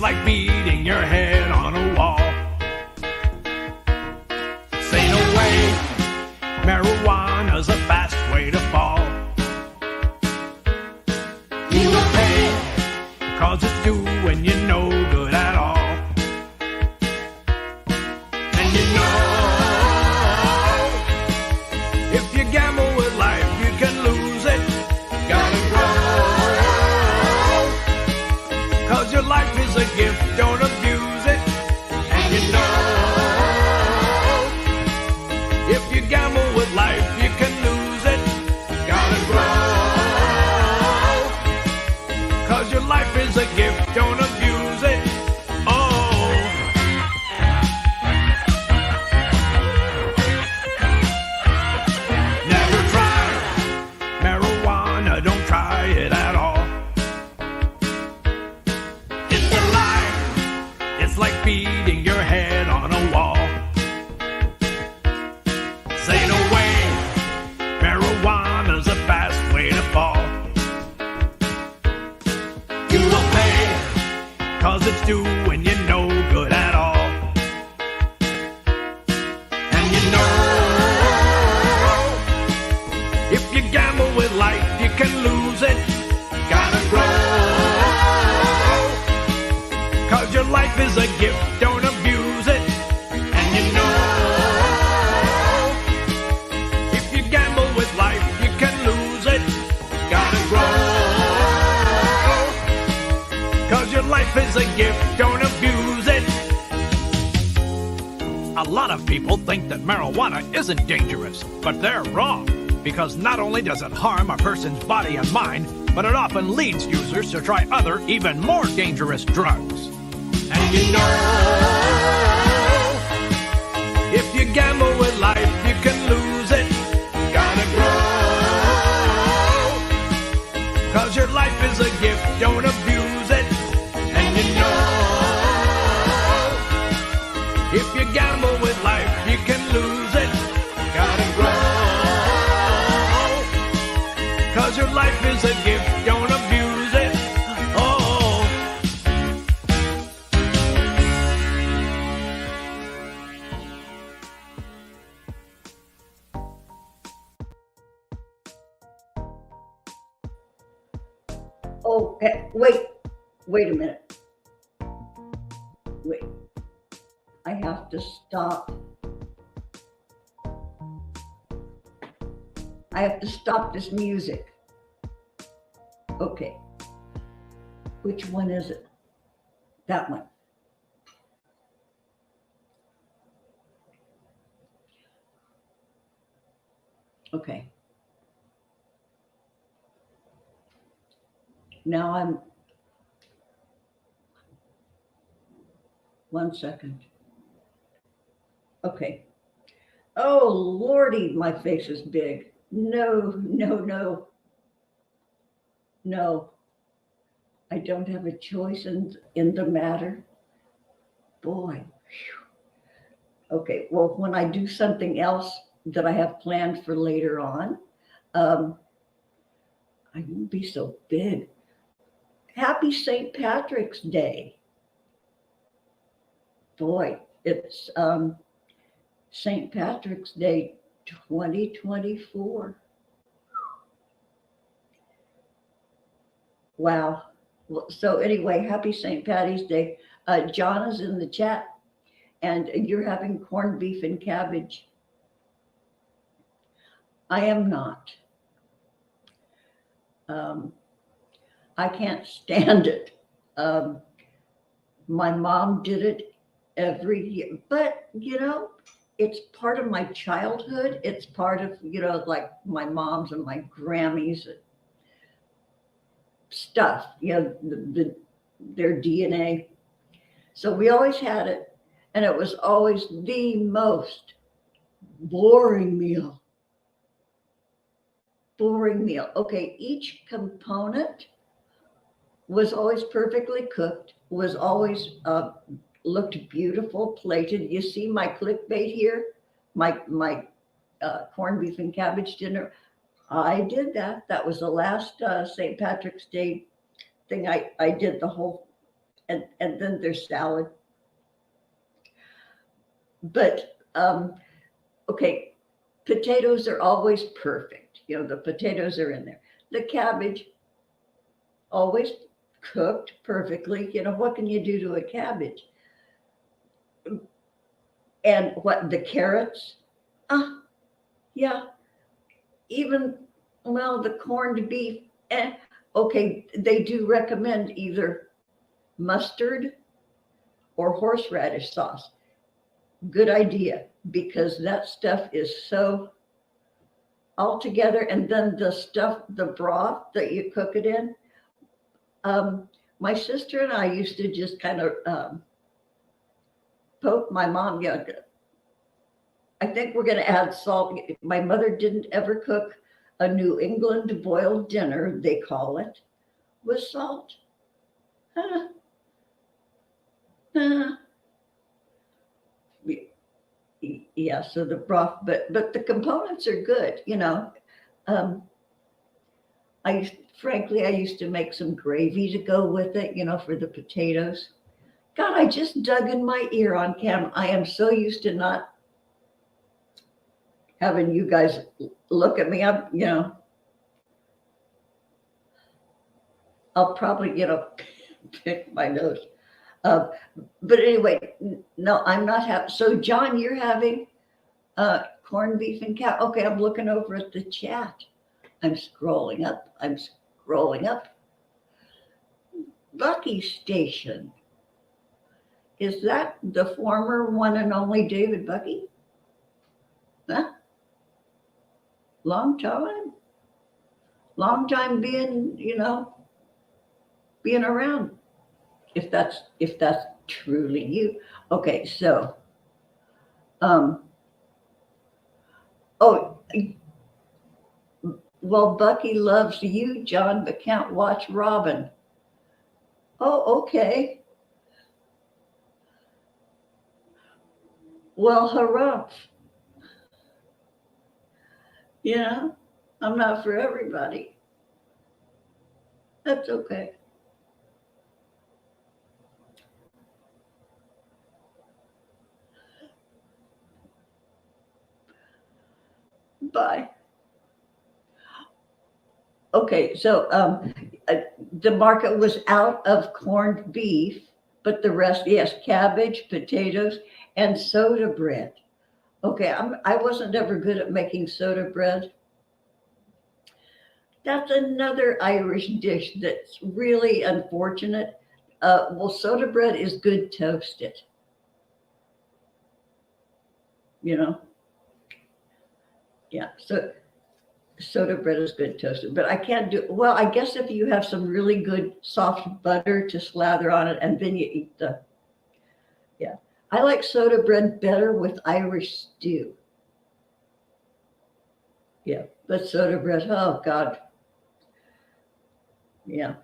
It's like beating your head on a wall. Say no way, marijuana's a fast way to fall. You will pay, 'cause it's doing you no good at all. And you know, if you gamble with life, you can lose it. Gotta grow, 'cause your life is a gift, don't abuse it. And you know, if you gamble with life, you can lose it. Gotta grow, 'cause your life is a gift, don't abuse it. Oh. Never try marijuana, don't try it at all. It's a lie, it's like beating your head on a wall. Say no way, marijuana's a fast way to fall. You will pay, 'cause it's doing you no good at all. And you know, if you gamble with life, you can lose it. Gotta grow, 'cause your life is a gift, don't abuse it. And you know, if you gamble with life, you can lose it. Gotta grow, 'cause your life is a gift, don't abuse it. A lot of people think that marijuana isn't dangerous, but they're wrong. Because not only does it harm a person's body and mind, but it often leads users to try other, even more dangerous drugs. And you know, if you gamble with life, you can lose it. Gotta grow, 'cause your life is a gift, don't abuse it. And you know, if you gamble with life, you can lose it. Gotta grow, 'cause your life is a gift, don't abuse it. Oh. Oh, wait a minute. Wait. I have to stop. I have to stop this music. Okay. Which one is it? That one. Okay. Now one second. Okay. Oh, Lordy, my face is big. No. I don't have a choice in the matter. Boy. Whew. Okay, well, when I do something else that I have planned for later on, I won't be so big. Happy St. Patrick's Day. Boy, it's St. Patrick's Day 2024. Wow. Well, so anyway, happy St. Patty's Day. John is in the chat, and you're having corned beef and cabbage. I am not. I can't stand it. My mom did it every year, but it's part of my childhood. It's part of, like my mom's and my Grammy's stuff, their DNA. So we always had it, and it was always the most boring meal. Okay, each component was always perfectly cooked, was always looked beautiful, plated. You see my clickbait here, my corned beef and cabbage dinner. I did that. That was the last St. Patrick's Day thing. I did the whole and then there's salad. But okay, potatoes are always perfect. The potatoes are in there. The cabbage, always cooked perfectly. What can you do to a cabbage? And what, the carrots? Yeah, even, well, the corned beef. Okay, they do recommend either mustard or horseradish sauce. Good idea, because that stuff is so all together. And then the stuff, the broth that you cook it in. My sister and I used to just kind of poke my mom. Yeah, I think we're going to add salt. My mother didn't ever cook a New England boiled dinner, they call it, with salt. Yeah, so the broth, but the components are good. Frankly, I used to make some gravy to go with it, for the potatoes. God, I just dug in my ear on camera. I am so used to not having you guys look at me. I'll probably, pick my nose. But anyway, no, I'm not having. So John, you're having corned beef and cow. Okay, I'm looking over at the chat. I'm scrolling up. Bucky Station. Is that the former one and only David Bucky? Huh? Long time being, being around. If that's truly you. Okay, so well, Bucky loves you, John, but can't watch Robin. Oh, okay. Well, harumph. I'm not for everybody. That's okay. Bye. Okay, so the market was out of corned beef, but the rest, yes, cabbage, potatoes, and soda bread. Okay, I wasn't ever good at making soda bread. That's another Irish dish that's really unfortunate. Well, soda bread is good toasted. Yeah, so soda bread is good toasted, but I can't do, well, I guess if you have some really good soft butter to slather on it and then you eat yeah. I like soda bread better with Irish stew. Yeah, but soda bread, oh God. Yeah,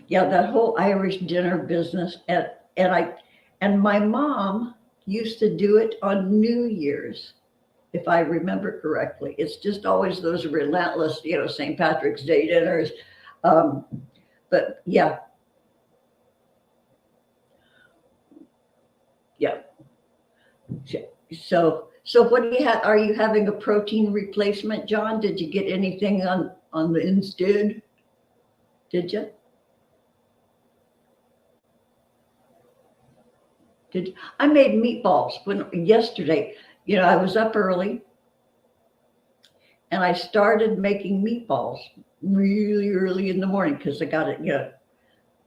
that whole Irish dinner business, and my mom used to do it on New Year's, if I remember correctly. It's just always those relentless, St. Patrick's Day dinners. But yeah. So what do you have? Are you having a protein replacement, John? Did you get anything on the instead? Did you? I made meatballs yesterday. I was up early and I started making meatballs really early in the morning because I got it,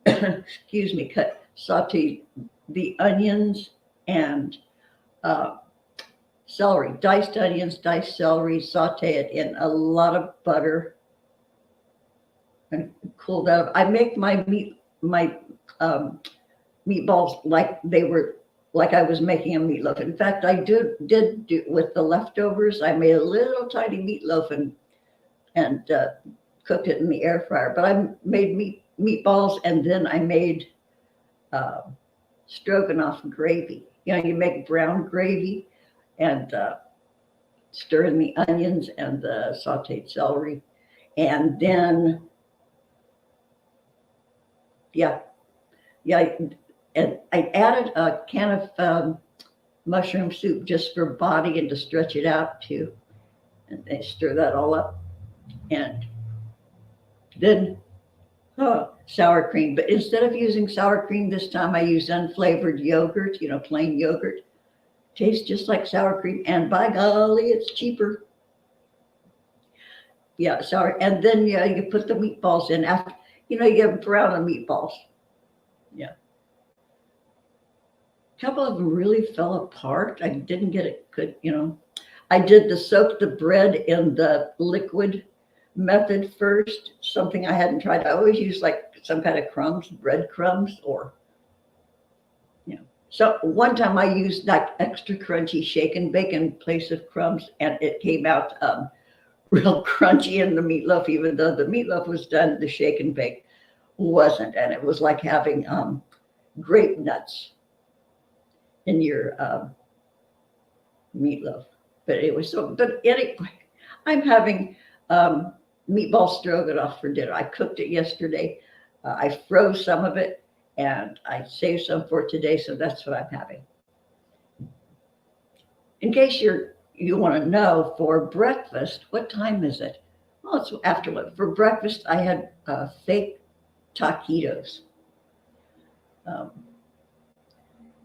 excuse me, sauteed the onions and celery, diced onions, diced celery, saute it in a lot of butter and cool that up. I make my meatballs like I was making a meatloaf. In fact, I did do with the leftovers. I made a little tiny meatloaf and cooked it in the air fryer. But I made meatballs, and then I made stroganoff gravy. You make brown gravy and stir in the onions and the sauteed celery, and then Yeah, yeah. And I added a can of mushroom soup just for body and to stretch it out too. And they stir that all up. And then sour cream. But instead of using sour cream this time, I used unflavored yogurt, plain yogurt. Tastes just like sour cream. And by golly, it's cheaper. Yeah, sour. And then yeah, you put the meatballs in after, you brown the meatballs. Yeah. A couple of them really fell apart. I didn't get it good, I did the soak the bread in the liquid method first, something I hadn't tried. I always use like some kind of crumbs, breadcrumbs, or, So one time I used like extra crunchy shake and bake in place of crumbs, and it came out real crunchy in the meatloaf, even though the meatloaf was done, the shake and bake wasn't. And it was like having grape nuts in your meatloaf. But it was but anyway, I'm having meatball stroganoff for dinner. I cooked it yesterday. I froze some of it and I saved some for today. So that's what I'm having. In case you want to know, for breakfast, what time is it? Well, it's after lunch. For breakfast, I had fake taquitos.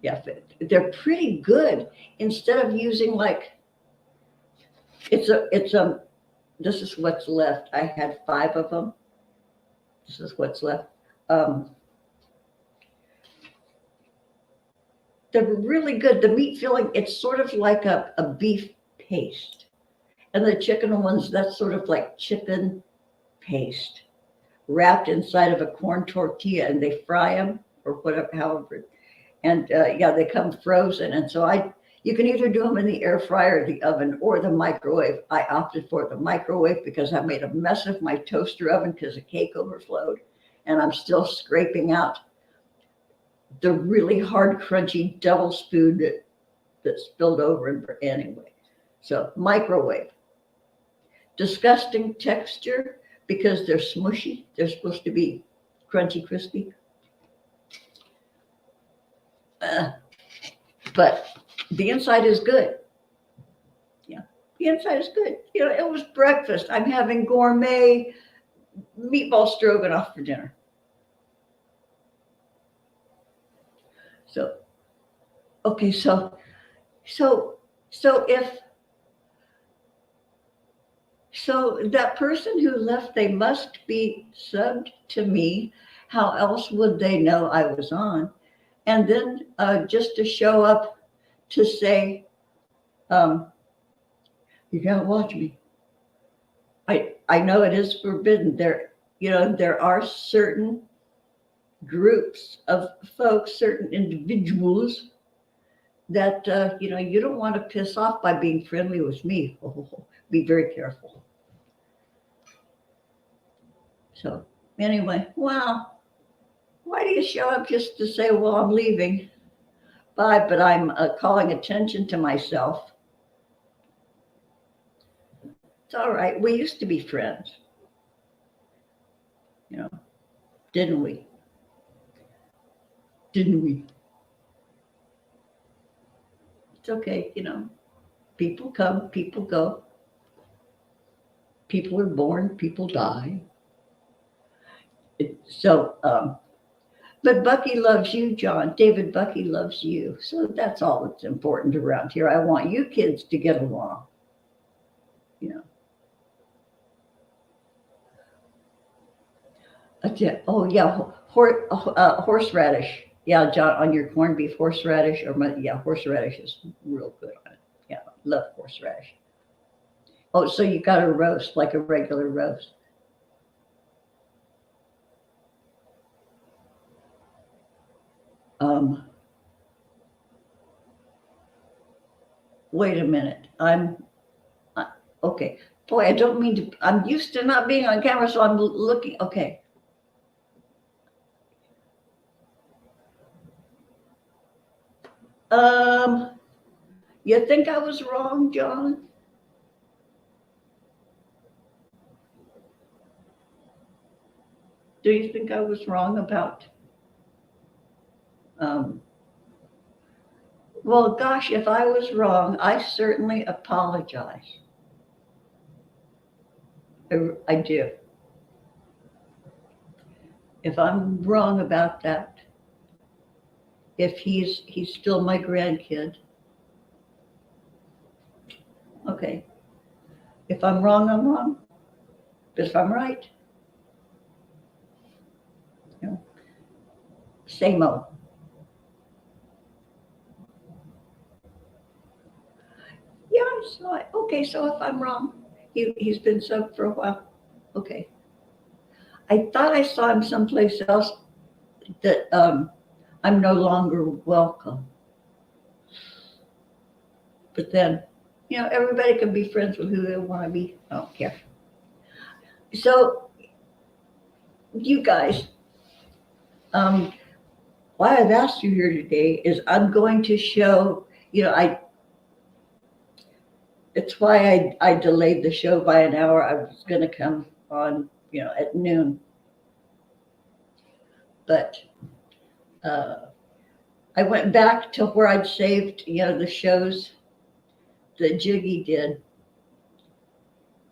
Yeah, they're pretty good. Instead of using like, this is what's left. I had 5 of them. This is what's left. They're really good. The meat filling, it's sort of like a beef paste. And the chicken ones, that's sort of like chicken paste wrapped inside of a corn tortilla, and they fry them or whatever, however. And yeah, they come frozen. And so you can either do them in the air fryer, the oven, or the microwave. I opted for the microwave because I made a mess of my toaster oven because the cake overflowed. And I'm still scraping out the really hard, crunchy devil's food that spilled over anyway. So microwave. Disgusting texture because they're smushy. They're supposed to be crunchy, crispy. But the inside is good. Yeah, the inside is good. It was breakfast. I'm having gourmet meatball stroganoff for dinner. So, okay, so that person who left, they must be subbed to me. How else would they know I was on? And then just to show up to say, you can't watch me. I know it is forbidden. There are certain groups of folks, certain individuals that you don't want to piss off by being friendly with me. Be very careful. So anyway, wow. Why do you show up just to say, well, I'm leaving? Bye, but I'm calling attention to myself. It's all right. We used to be friends. Didn't we? Didn't we? It's okay, people come, people go. People are born, people die. But Bucky loves you, John. David Bucky loves you. So that's all that's important around here. I want you kids to get along. Oh, yeah. Horseradish. Yeah, John, on your corned beef, horseradish, horseradish is real good on it. Yeah, love horseradish. Oh, so you got a roast, like a regular roast. Wait a minute. Okay. Boy, I don't mean to, I'm used to not being on camera, so I'm looking, okay. You think I was wrong, John? Do you think I was wrong about Um, well, gosh, if I was wrong, I certainly apologize. I do. If I'm wrong about that, if he's still my grandkid, okay. If I'm wrong, I'm wrong. But if I'm right, you know, same old. Yeah, so okay, so if I'm wrong, he's been subbed for a while. Okay. I thought I saw him someplace else that I'm no longer welcome. But then, everybody can be friends with who they want to be. I don't care. So, you guys, um, why I've asked you here today is I'm going to show, it's why I delayed the show by an hour. I was going to come on, at noon. But I went back to where I'd saved, the shows that Jiggy did.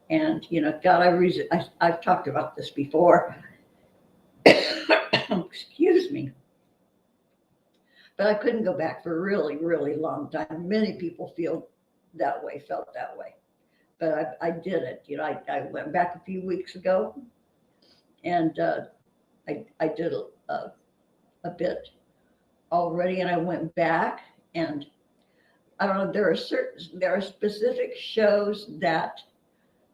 And, God, I've talked about this before. Excuse me. But I couldn't go back for a really, really long time. Many people felt that way. But I did it. I went back a few weeks ago, and I did a bit already, and I went back, and I don't know. There are specific shows that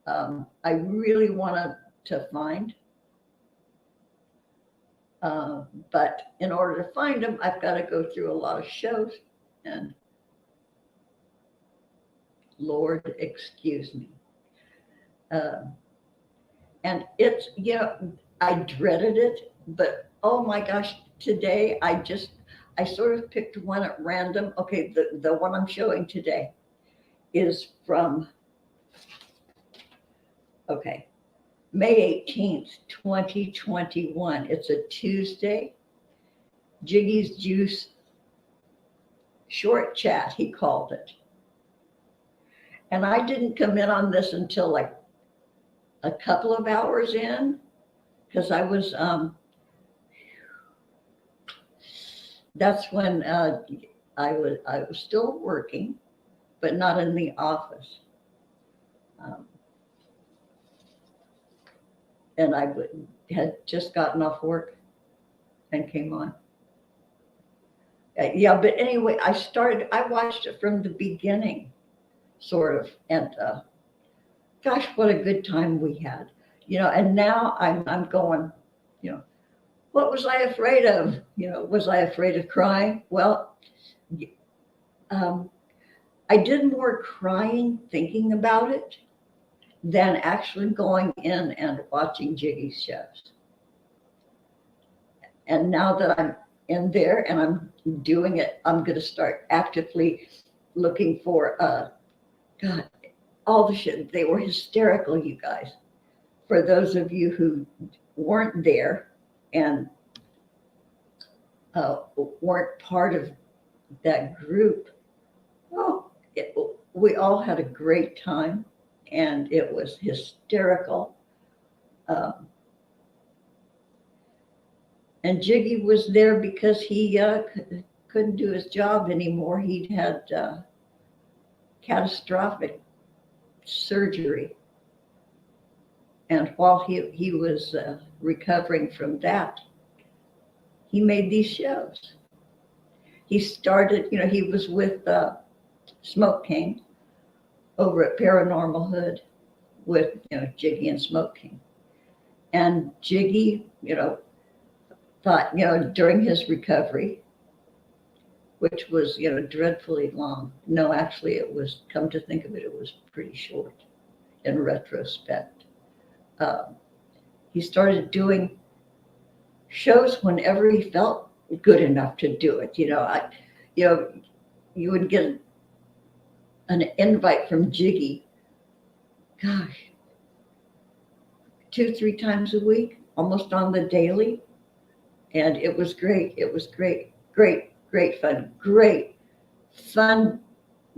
I really want to find. But in order to find them, I've got to go through a lot of shows, and Lord, excuse me. And it's, I dreaded it, but oh my gosh, today I sort of picked one at random. Okay, the one I'm showing today is from, okay, May 18th, 2021. It's a Tuesday. Jiggy's Juice short chat, he called it. And I didn't come in on this until like a couple of hours in, because I was, that's when I was still working, but not in the office. And I had just gotten off work and came on. Yeah, but anyway, I watched it from the beginning, sort of, and gosh, what a good time we had, and now I'm going, what was I afraid of? Was I afraid of crying? Well, I did more crying thinking about it than actually going in and watching Jiggy's shows. And now that I'm in there and I'm doing it, I'm going to start actively looking for, God, all the shit. They were hysterical, you guys. For those of you who weren't there and weren't part of that group, we all had a great time, and it was hysterical. And Jiggy was there because he couldn't do his job anymore. He'd had catastrophic surgery. And while he was recovering from that, he made these shows. He started, he was with Smoke King over at Paranormal Hood with, Jiggy and Smoke King. And Jiggy, thought, during his recovery, which was, dreadfully long. No, actually, it was, come to think of it, it was pretty short in retrospect. He started doing shows whenever he felt good enough to do it. You would get an invite from Jiggy, gosh, 2-3 times a week, almost on the daily. And it was great. It was great great fun, great fun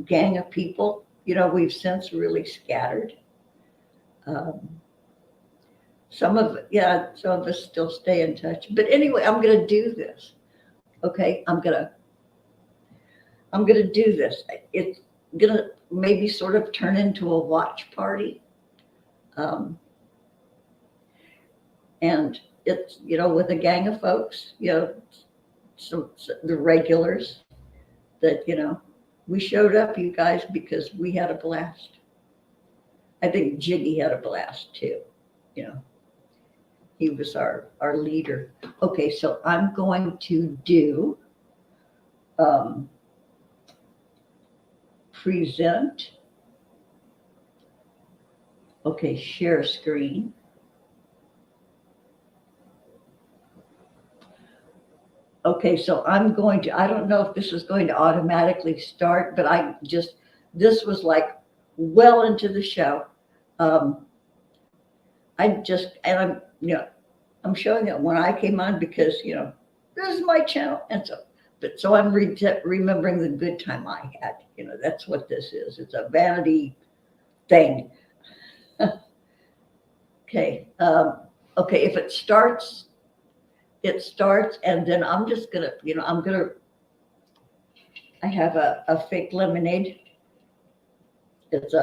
gang of people. We've since really scattered. Um, some of us still stay in touch. But anyway, I'm going to do this. Okay, I'm gonna do this. It's gonna maybe sort of turn into a watch party, and it's with a gang of folks, some the regulars that we showed up, you guys, because we had a blast. I think Jiggy had a blast too. He was our leader. Okay, so I'm going to do present. Okay, share screen. Okay, so I don't know if this is going to automatically start, but this was like well into the show. I'm showing it when I came on because, this is my channel. And so I'm remembering the good time I had. That's what this is. It's a vanity thing. Okay. Okay. If it starts, and then I'm just going to, I have a fake lemonade. It's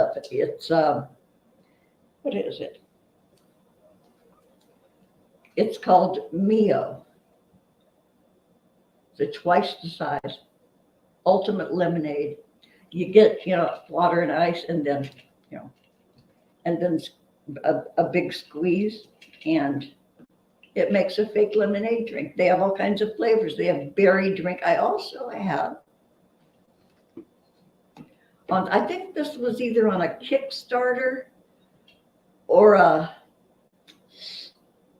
what is it? It's called Mio. It's twice the size, ultimate lemonade. You get, water and ice, and then, a big squeeze, and it makes a fake lemonade drink. They have all kinds of flavors. They have berry drink. I also have, I think this was either on a Kickstarter or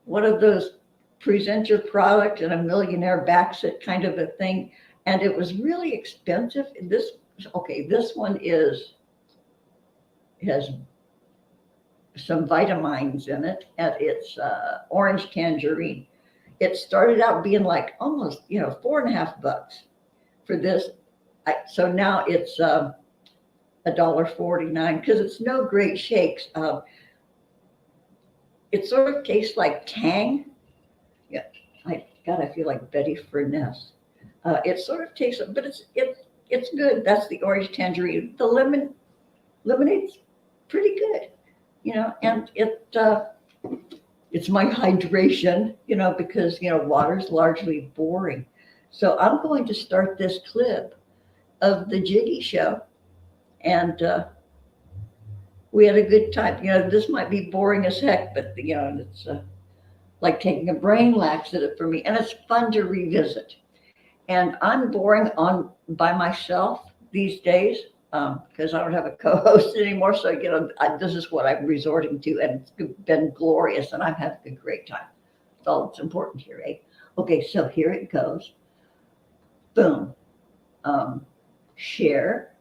one of those present your product and a millionaire backs it kind of a thing. And it was really expensive. This one has some vitamins in it, and it's orange tangerine. It started out being like almost, $4.50 for this. So now it's $1.49 because it's no great shakes. It sort of tastes like Tang. Yeah, I feel like Betty Furness. It sort of tastes, but it's good. That's the orange tangerine. The lemonade's pretty good, and it's my hydration, because water's largely boring. So I'm going to start this clip of the Jiggy show, and we had a good time. This might be boring as heck, but it's like taking a brain laxative for me, and it's fun to revisit. And I'm boring by myself these days because I don't have a co-host anymore. So this is what I'm resorting to, and it's been glorious, and I'm having a great time. That's all that's important here, eh? Okay, so here it goes. Boom. Share.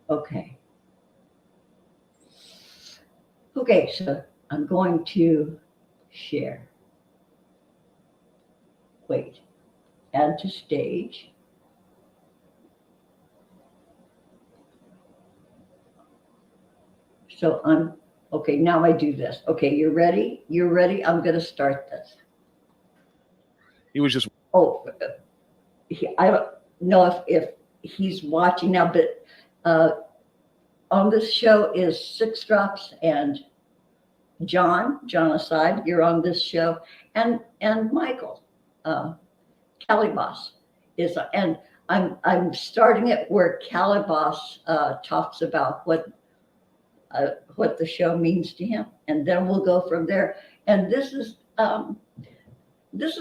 Okay. Okay, so I'm going to share. Wait, add to stage. So okay, now I do this. Okay, you're ready? You're ready? I'm going to start this. He was just. Oh, I don't know if he's watching now, but on this show is Six Drops and John aside, you're on this show, and Michael, Calibos is, and I'm starting it where Calibos talks about what the show means to him, and then we'll go from there. And this is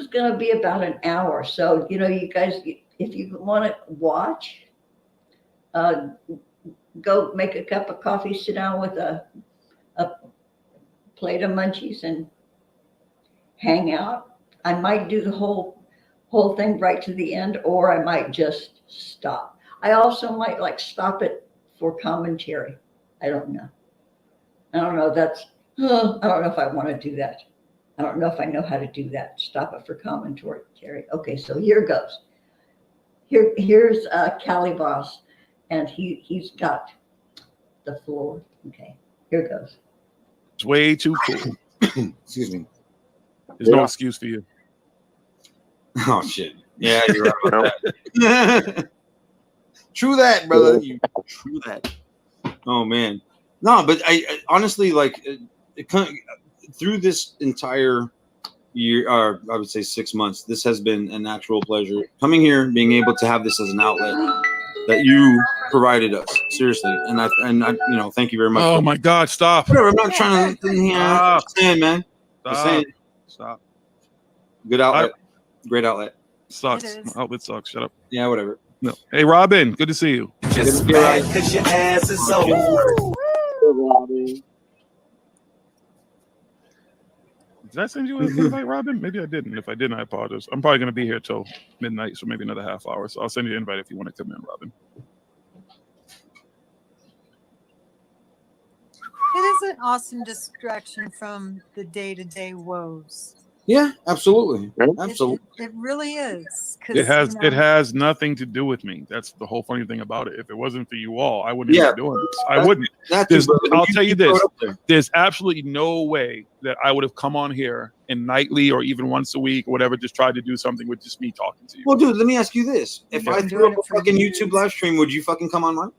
going to be about an hour, so you guys, if you want to watch, go make a cup of coffee, sit down with a plate of munchies and hang out. I might do the whole thing right to the end, or I might just stop. I also might stop it for commentary. I don't know. That's Oh, I don't know if I want to do that. I don't know if I know how to do that. Stop it for commentary. Okay, so here goes. Here's Cali Boss, and he's got the floor. Okay, here goes. It's way too cool. Excuse me. There's no excuse for you. Oh shit. Yeah, you're right about that. True that, brother. True that. Oh man. No, but I honestly like through this entire year, or I would say 6 months, this has been an actual pleasure coming here, being able to have this as an outlet that you provided us. Seriously, and I you know, thank you very much. Oh my God, stop! Whatever, I'm not trying to. Yeah, just saying, man. Just saying. Stop. Good outlet. Great outlet. Sucks. My outlet sucks. Shut up. Yeah, whatever. No. Hey, Robin. Good to see you. Just mad because your ass is so. Did I send you an invite, Robin? Maybe I didn't. If I didn't, I apologize. I'm probably going to be here till midnight, so maybe another half hour. So I'll send you an invite if you want to come in, Robin. It is an awesome distraction from the day-to-day woes. Yeah, absolutely. Absolutely. It really is. It has nothing to do with me. That's the whole funny thing about it. If it wasn't for you all, I wouldn't be doing this. I wouldn't. I'll tell you this. There's absolutely no way that I would have come on here and nightly or even once a week or whatever, just tried to do something with just me talking to you. Well, dude, let me ask you this. If I threw up a fucking YouTube live stream, would you fucking come online?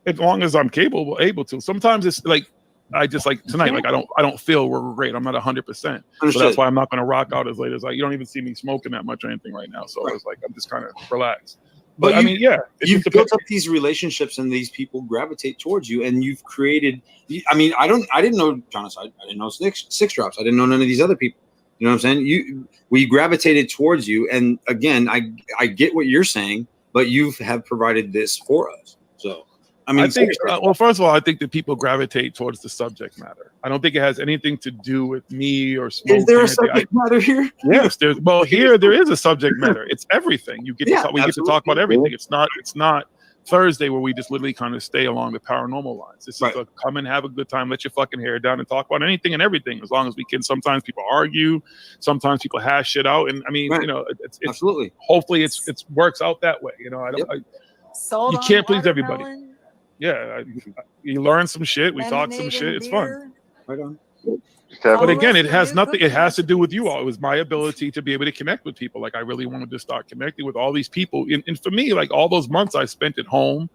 As long as I'm able to. Sometimes it's like, I just like tonight, like I don't feel we're great. I'm not 100%. So that's why I'm not going to rock out as late as you don't even see me smoking that much or anything right now. So it's like, I'm just kind of relaxed. But I mean, yeah. You've built up these relationships and these people gravitate towards you, and you've created, I mean, I didn't know Jonathan. I didn't know six drops. I didn't know none of these other people. You know what I'm saying? We gravitated towards you. And again, I get what you're saying, but you have provided this for us. So. I mean, well, first of all, I think that people gravitate towards the subject matter. I don't think it has anything to do with me or smoking. Is there a subject matter here? Yes, here there is a subject matter. It's everything. We get to talk about everything. It's not Thursday where we just literally kind of stay along the paranormal lines. This is a come and have a good time, let your fucking hair down, and talk about anything and everything as long as we can. Sometimes people argue, sometimes people hash shit out, and I mean, you know, it's absolutely. Hopefully, it works out that way. You know, you can't please everybody. Yeah, you learn some shit. We talk some shit. It's fun. Right on. But again, it has nothing. It has to do with you all. It was my ability to be able to connect with people. Like I really wanted to start connecting with all these people. And for me, like all those months I spent at home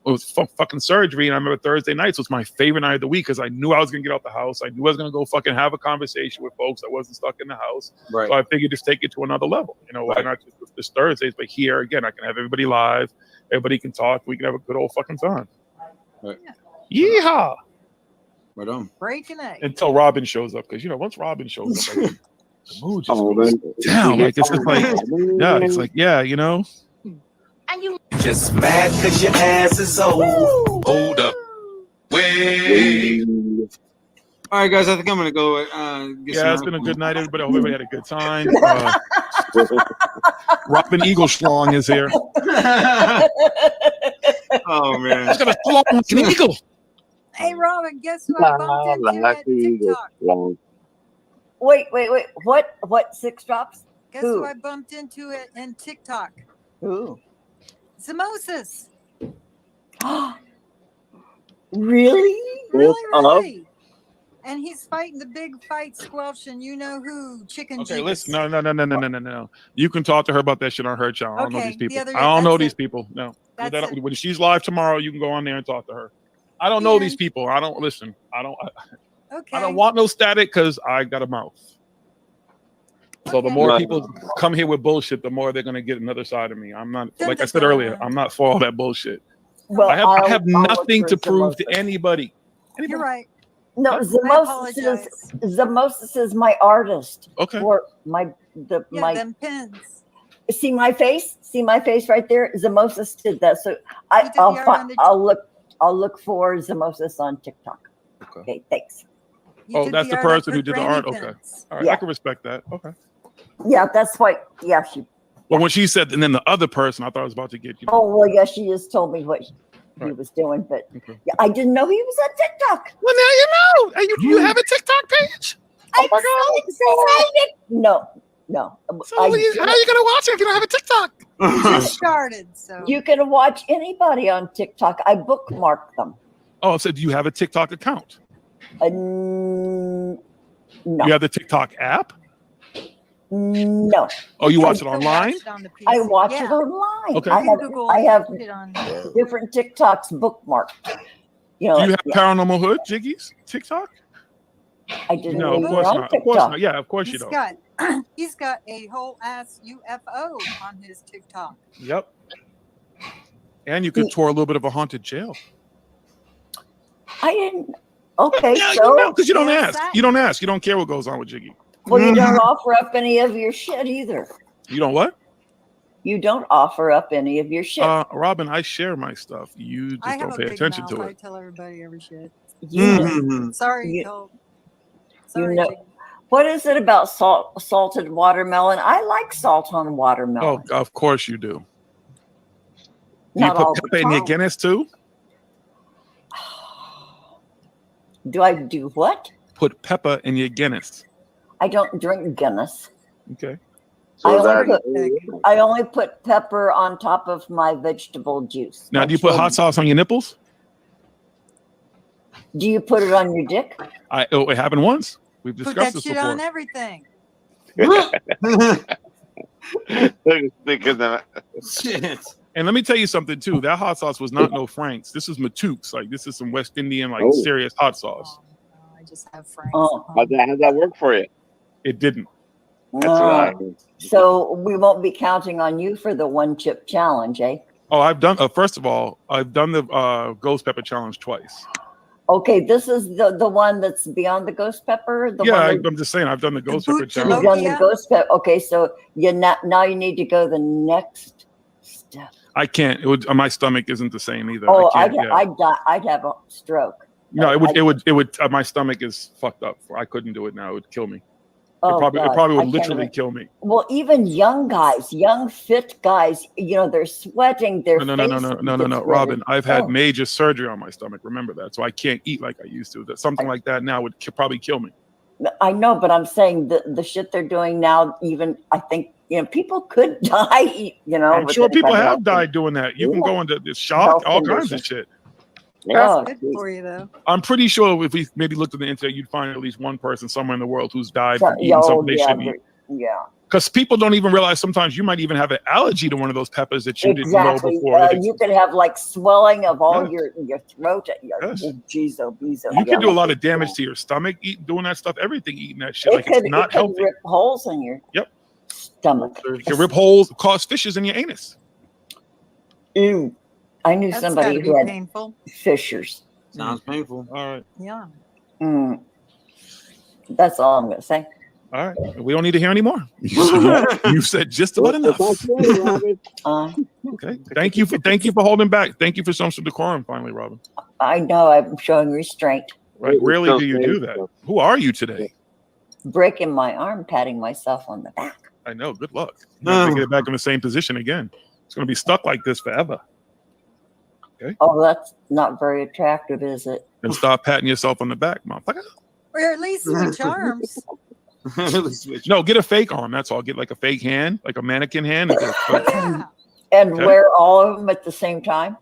with fucking surgery. And I remember Thursday nights was my favorite night of the week because I knew I was gonna get out the house. I knew I was gonna go fucking have a conversation with folks. I wasn't stuck in the house. Right. So I figured just take it to another level. You know, why not just Thursdays? But here again, I can have everybody live. Everybody can talk. We can have a good old fucking time. Right. Yeehaw! Right on. Breaking it. Until Robin shows up, because once Robin shows up, like, the mood just goes down. Like it's just like, it's like, you know. And you just mad because your ass is old. Hold up. Wait. All right, guys. I think I'm gonna go. It's been a good night, everybody. I hope everybody had a good time. Robin Eagle Schlong is here. Oh man, he's got a schlong like an eagle. Hey Robin, guess who I bumped into at TikTok? Wait. What 6 drops? Guess who I bumped into it in TikTok? Who? Zamosis. Really? Really. And he's fighting the big fight squelching, you know who, Chicken Okay, Jesus. listen, no. You can talk to her about that shit on her channel. I don't know these people. I don't know these people. No. When she's live tomorrow, you can go on there and talk to her. I don't know these people. I don't listen. I don't want no static because I got a mouth. So the more people come here with bullshit, the more they're gonna get another side of me. I'm not, like I said earlier, I'm not for all that bullshit. Well, I have nothing to prove to anybody. You're right. No, Zamosis is my artist. Okay. Or my them pins. See my face right there. Zamosis did that. So I'll look for Zamosis on TikTok. Okay, thanks. That's the person who did the art. Okay. All right, I can respect that. Okay. Yeah, that's why. Yeah, she. Well, when she said, and then the other person, I thought I was about to get you. Oh well, yeah, she just told me what he was doing, but I didn't know he was on TikTok. Well, now you cute. Hey, you have a TikTok page? Oh my God. No. So how are you gonna watch it if you don't have a TikTok? Just started, so You can watch anybody on TikTok. I bookmark them. Oh, so do you have a TikTok account? No. You have the TikTok app? No. Oh, you watch You it can online? watch it on the PC. I watch Yeah. it online. Okay. I You have, can Google I have it on. different TikToks bookmarked. You know, Do you have yeah, Paranormal Hood, Jiggy's TikTok? I didn't No, know of you were course on not. Of course TikTok. not. Yeah, of course you don't. He's got a whole ass UFO on his TikTok. Yep. And you could tour a little bit of a haunted jail. I didn't. Okay, Yeah, so because you don't Yeah, ask. exactly. You don't ask. You don't care what goes on with Jiggy. well, you don't offer up any of your shit either. You don't what? You don't offer up any of your shit. Robin, I share my stuff. You I just have don't a pay big attention mouth. to I it. tell everybody every shit. You, Sorry, You- Cole. you Sorry, know, Jiggy. what is it about salted watermelon? I like salt on Oh, watermelon. of course you do. Do you Not all put the pepper in your time. Guinness too? Do I do what? Put pepper in your Guinness. I don't drink Guinness. Okay. I So only, that I only put pepper on top of my vegetable juice. Now, My do you put hot children- sauce on your nipples? Do you put it on your dick? It happened once. We've Put discussed that this shit before. on everything. because Shit. And let me tell you something too. That hot sauce was not no Frank's. This is Matook's. Like this is some West Indian, like Oh. serious hot sauce. Oh, no, I just have Frank's. Oh. at home. how'd that work for you? It didn't. That's what I. So we won't be counting on you for the one chip challenge, eh? Oh, I've done. First of all, I've done the ghost pepper challenge twice. Okay, this is the one that's beyond the ghost pepper. The Yeah, one I'm just saying. I've done the ghost boot pepper you've challenge. done the Logia? ghost pepper. Okay, so now you need to go the next step. I can't. It would. My stomach isn't the same either. Oh, I can't. Yeah. I'd have a stroke. No, it would. My stomach is fucked up. I couldn't do it now. It would kill me. Oh, It probably God, would I can't literally even- kill me. Well, even young guys, young fit guys, they're sweating. Their No, face gets red. Robin. I've had Oh. major surgery on my stomach. Remember that. So I can't eat like I used to. That something like that now would probably kill me. I know, but I'm saying the shit they're doing now. Even I think people could die. I'm with sure it if people I have help them. died doing that. You can Yeah. go into this shock, Health all kinds condition. of shit. Oh, Good for you, though. I'm pretty sure if we maybe looked at the internet, you'd find at least one person somewhere in the world who's died from eating something they shouldn't eat. yeah. Because people don't even realize sometimes you might even have an allergy to one of those peppers that you didn't know Exactly. before. You could have like swelling of all Yes. your throat. Yes. Geez, oh, bees, oh, You can yeah. do a lot of damage to your stomach doing that stuff. Everything eating that shit, It like could, it's not it could healthy. rip holes in your stomach. It can rip holes, cause fissures in your anus. Ew. I knew That's somebody gotta who be had painful. fissures. Sounds painful. All right, Yeah. That's all I'm going to say. all right. We don't need to hear any more. You said just about enough. Uh, Okay. Thank you for holding back. Thank you for some decorum. Finally, Robin. I know I'm showing restraint. Right? Rarely do you do that. Who are you today? Breaking my arm, patting myself on the back. I know. Good luck. You're not to get it back in the same position again. It's going to be stuck like this forever. Oh, that's not very attractive, is it? And stop patting yourself on the back, motherfucker. Or at least switch arms. No, get a fake arm. That's all. Get like a fake hand, like a mannequin hand. Yeah. And Okay. wear all of them at the same time?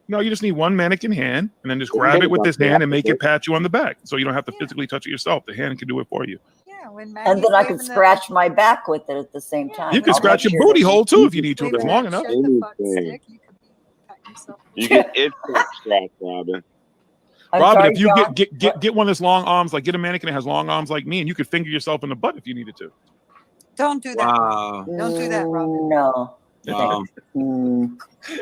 No, you just need one mannequin hand, and then just grab it with this hand and make it pat you on the back, so you don't have to physically touch it yourself. The hand can do it for you. Yeah. When And Maggie's then I can waving the- scratch my back with it at the same Yeah. time. You can I'll scratch make your sure booty that- hole too if you need to, if waving it's long that enough. shut the fuck Anything. stick, you could be patting yourself. You get it strapped, Robin. I'm Robin, sorry, if you John. get one that's long arms, like get a mannequin that has long arms like me, and you could finger yourself in the butt if you needed to. Don't do that. Wow. Don't do that, Robin. No. Wow. Mm.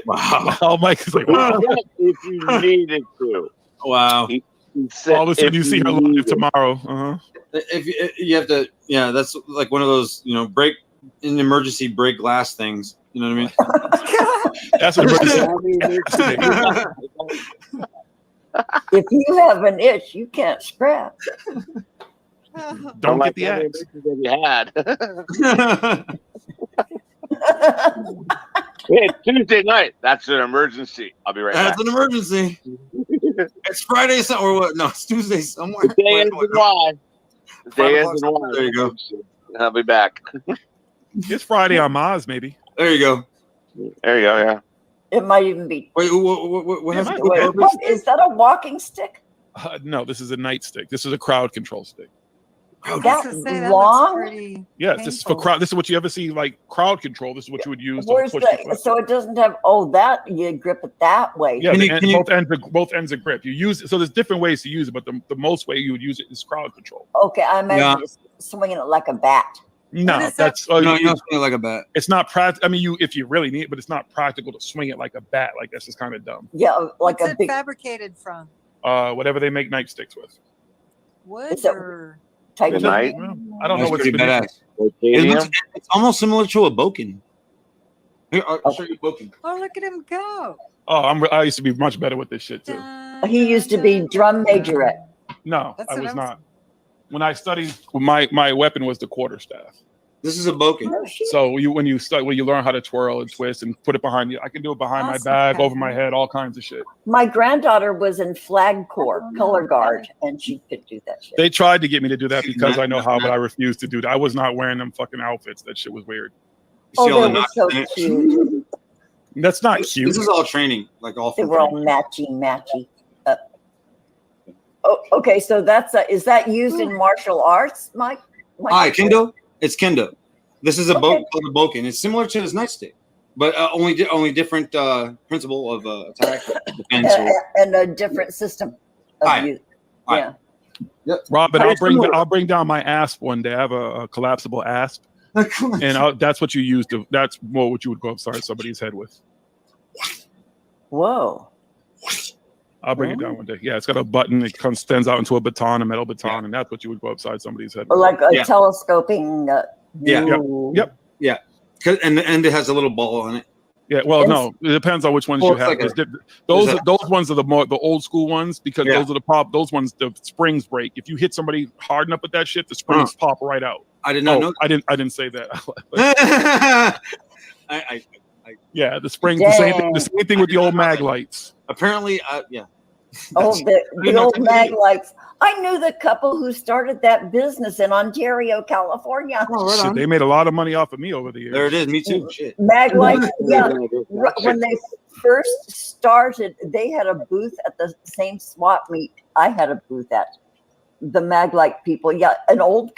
Wow. Oh, Mike is like, wow. If you needed to. Wow. He said All of a sudden, if you see her live needed. tomorrow. Uh-huh. If you have to, yeah, that's like one of those, break in emergency break glass things. You know what I mean? That's an emergency. I mean, If you have an itch, you can't scratch. Don't like get the any axe. emergency that you had. Hey, it's Tuesday night. That's an emergency. I'll be right back. That's an emergency. It's Friday somewhere. Or what? No, it's Tuesday somewhere. The day ends in Y. The day ends in Y. There you go. I'll be back. It's Friday on Mars, maybe. There you go. There you go. Yeah. It might even be. Wait, what Yeah, happened? my- What, is that a walking stick? No, this is a nightstick. This is a crowd control stick. That To say that long? looks pretty Yeah, this is for painful. crowd. This is what you ever see like crowd control. This is what you would use to Where's push the? people. So it doesn't have. Oh, that you grip it that way. Yeah, Can the you- end- can you- both ends of grip. You use it, so there's different ways to use it, but the most way you would use it is crowd control. Okay, I imagine just swinging it like a bat. No, is that? that's No, you don't swing it like a bat. it's not practical. I mean, if you really need it, but it's not practical to swing it like a bat. Like that's just kind of dumb. Yeah, like What's a it big fabricated from? Whatever they make nightsticks with. Wood Is it- or type of. Night? I don't know That's what's pretty beneath badass. Titanium. It's almost similar to a boken. Here, I'll show you a boken. oh, look at him go! Oh, I used to be much better with this shit too. He used to be drum majorette. No, That's I what was I'm not. When I studied, my weapon was the quarterstaff. This is a boken. Oh, shit. So when you learn how to twirl and twist and put it behind you, I can do it behind my Awesome, back, over my Catherine. head, all kinds of shit. My granddaughter was in Flag Corps, Oh, no. color guard, and she could do that shit. They tried to get me to do that because I know how, but I refused to do that. I was not wearing them fucking outfits. That shit was weird. You see all Oh, the they were knots so in it? cute. That's not cute. This is all training, like all They for were all training. matchy. Oh, okay. So is that used in martial arts, Mike? Hi, kendo. It's kendo. This is a boat Okay. called a boken. It's similar to this nightstick, but only different principle of attack, defense. And a different system of Hi. use. Hi. Yeah. Robin, Very similar. I'll bring down my asp one day. I have a collapsible asp, and that's what you use to. That's more what you would go upside somebody's head with. Whoa. I'll bring it down one day. Yeah, it's got a button. It extends out into a baton, a metal baton, and that's what you would go upside somebody's head Or with. like a Yeah. telescoping. Yeah. view. Yep. And it has a little ball on it. Yeah, well, Yes. no, it depends on which ones Well, you it's have. like There's a- those ones are the old school ones because Yeah. those are those ones the springs break. If you hit somebody hard enough with that shit, the springs pop right out. I did not know. I didn't say that. That. I Yeah, the springs the same Dang. thing with the old mag lights. apparently, yeah. Oh, the know, old take it mag easy. lights. I knew the couple who started that business in Ontario, California. Oh, right Shit, on. they made a lot of money off of me over the years. There it is. Me too. Shit. Mag lights, yeah. Yeah. When they first started, they had a booth at the same swap meet I had a booth at. The Maglite people, yeah, an older